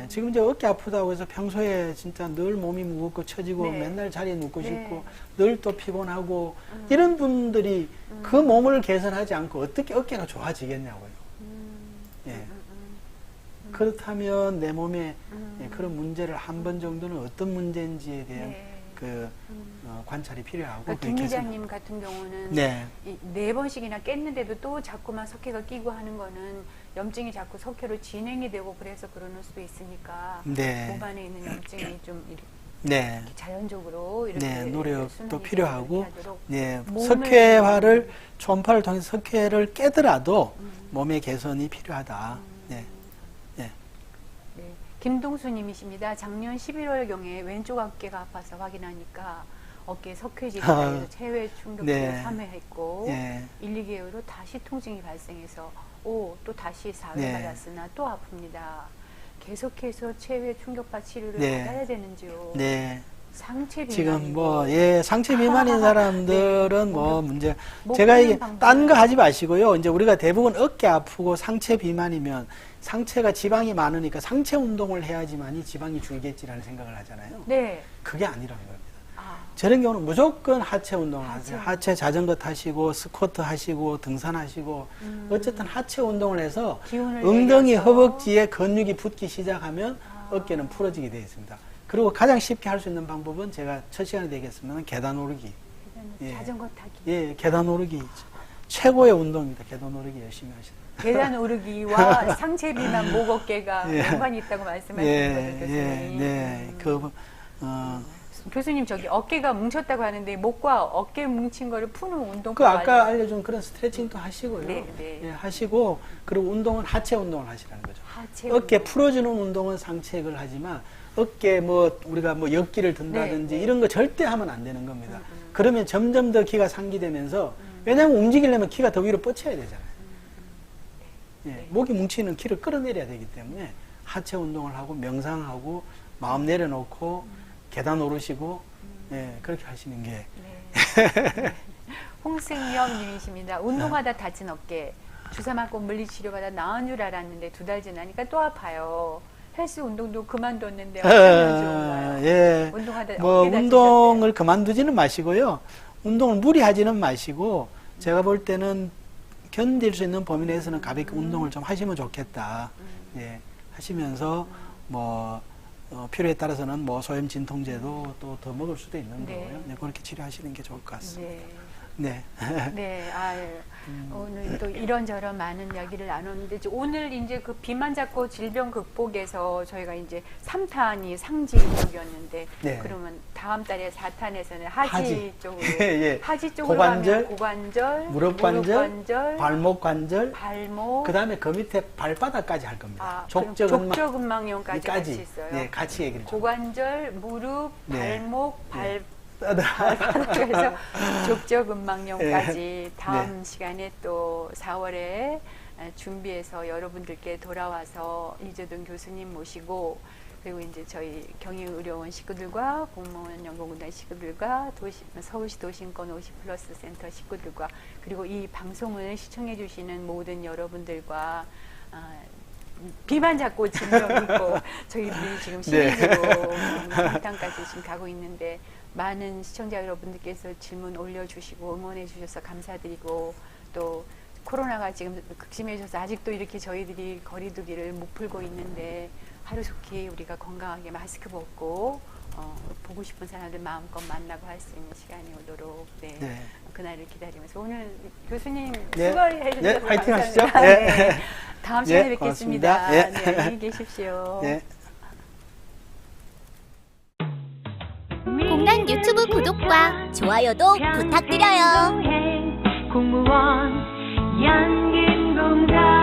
지금 이제 어깨 아프다고 해서 평소에 진짜 늘 몸이 무겁고 처지고 맨날 자리에 눕고 싶고 늘 또 피곤하고 이런 분들이 그 몸을 개선하지 않고 어떻게 어깨가 좋아지겠냐고요. 그렇다면 내 몸에 그런 문제를 한 번 정도는 어떤 문제인지에 대한 관찰이 필요하고. 그러니까 김 기자님 같은 경우는 네 번씩이나 깼는데도 또 자꾸만 석회가 끼고 하는 거는 염증이 자꾸 석회로 진행이 되고 그래서 그러는 수도 있으니까 몸 안에 있는 염증이 좀 이렇게 자연적으로 이렇게 노력도 필요하고 석회화를 초음파를 통해서 석회를 깨더라도 몸의 개선이 필요하다. 김동수님이십니다. 작년 11월경에 왼쪽 어깨가 아파서 확인하니까 어깨에 석회질이 쌓여서 체외 충격기를 3회 했고 1, 2개월로 다시 통증이 발생해서 또 다시 4회 받았으나 또 아픕니다. 계속해서 체외 충격파 치료를 받아야 되는지요? 상체 비만 지금 상체 비만인 사람들은 문제. 제가 이게 딴 거 하지 마시고요. 이제 우리가 대부분 어깨 아프고 상체 비만이면 상체가 지방이 많으니까 상체 운동을 해야지만이 지방이 줄겠지라는 생각을 하잖아요. 그게 아니라는 겁니다. 저런 경우는 무조건 하체 운동을 하세요. 하체 자전거 타시고 스쿼트 하시고 등산하시고 어쨌든 하체 운동을 해서 엉덩이 허벅지에 근육이 붙기 시작하면 어깨는 풀어지게 되어 있습니다. 그리고 가장 쉽게 할 수 있는 방법은 제가 첫 시간에 되겠으면 계단 오르기. 자전거 타기. 계단 오르기. 최고의 운동입니다. 계단 오르기 열심히 하시는. 계단 오르기와 상체 비만, 목 어깨가 연관이 있다고 말씀하시는 거죠, 교수님. 교수님 저기 어깨가 뭉쳤다고 하는데 목과 어깨 뭉친 거를 푸는 운동법 아까 알려준 그런 스트레칭도 하시고요. 하시고 그리고 운동은 하체 운동을 하시라는 거죠. 어깨 풀어주는 운동은 상체를 하지만 어깨 우리가 옆기를 든다든지 이런 거 절대 하면 안 되는 겁니다. 그러면 점점 더 기가 상기되면서 왜냐하면 움직이려면 기가 더 위로 뻗쳐야 되잖아요. 목이 뭉치는 기를 끌어내려야 되기 때문에 하체 운동을 하고 명상하고 마음 내려놓고 계단 오르시고 그렇게 하시는 게. 홍승영 님이십니다. 운동하다 다친 어깨 주사 맞고 물리치료받아 나은 줄 알았는데 2달 지나니까 또 아파요. 헬스 운동도 그만뒀는데 어쩌면 좋은가요? 운동하다 운동을 그만두지는 마시고요. 운동을 무리하지는 마시고 제가 볼 때는 견딜 수 있는 범위 내에서는 가볍게 운동을 좀 하시면 좋겠다. 하시면서 필요에 따라서는 소염 진통제도 또 더 먹을 수도 있는 거고요. 그렇게 치료하시는 게 좋을 것 같습니다. 오늘 또 이런저런 많은 이야기를 나눴는데 오늘 이제 그 비만 잡고 질병 극복에서 저희가 이제 3탄이 상지 쪽이었는데 그러면 다음 달에 4탄에서는 하지 쪽으로 하지 쪽으로 가면 고관절, 무릎 관절, 발목 관절, 그다음에 그 밑에 발바닥까지 할 겁니다. 족저근막염까지 같이 있어요. 같이 얘기를 고관절, 무릎, 발목, 발바닥에서 족저근막염까지 다음 시간에 또 4월에 준비해서 여러분들께 돌아와서 이재동 교수님 모시고 그리고 이제 저희 경희의료원 식구들과 공무원 연구공단 식구들과 서울시 도심권 50플러스 센터 식구들과 그리고 이 방송을 시청해 주시는 모든 여러분들과 비만 잡고 질병 있고 저희들이 지금 시리즈로 3탄까지 지금 가고 있는데 많은 시청자 여러분들께서 질문 올려주시고 응원해 주셔서 감사드리고 또 코로나가 지금 극심해져서 아직도 이렇게 저희들이 거리두기를 못 풀고 있는데 하루속히 우리가 건강하게 마스크 벗고 보고 싶은 사람들 마음껏 만나고 할 수 있는 시간이 오도록 그날을 기다리면서 오늘 교수님 수고해 주셔서 화이팅 감사합니다. 하시죠. 다음 시간에 뵙겠습니다. 안녕히 계십시오. 공단 유튜브 구독과 좋아요도 부탁드려요. 공무원 연금공단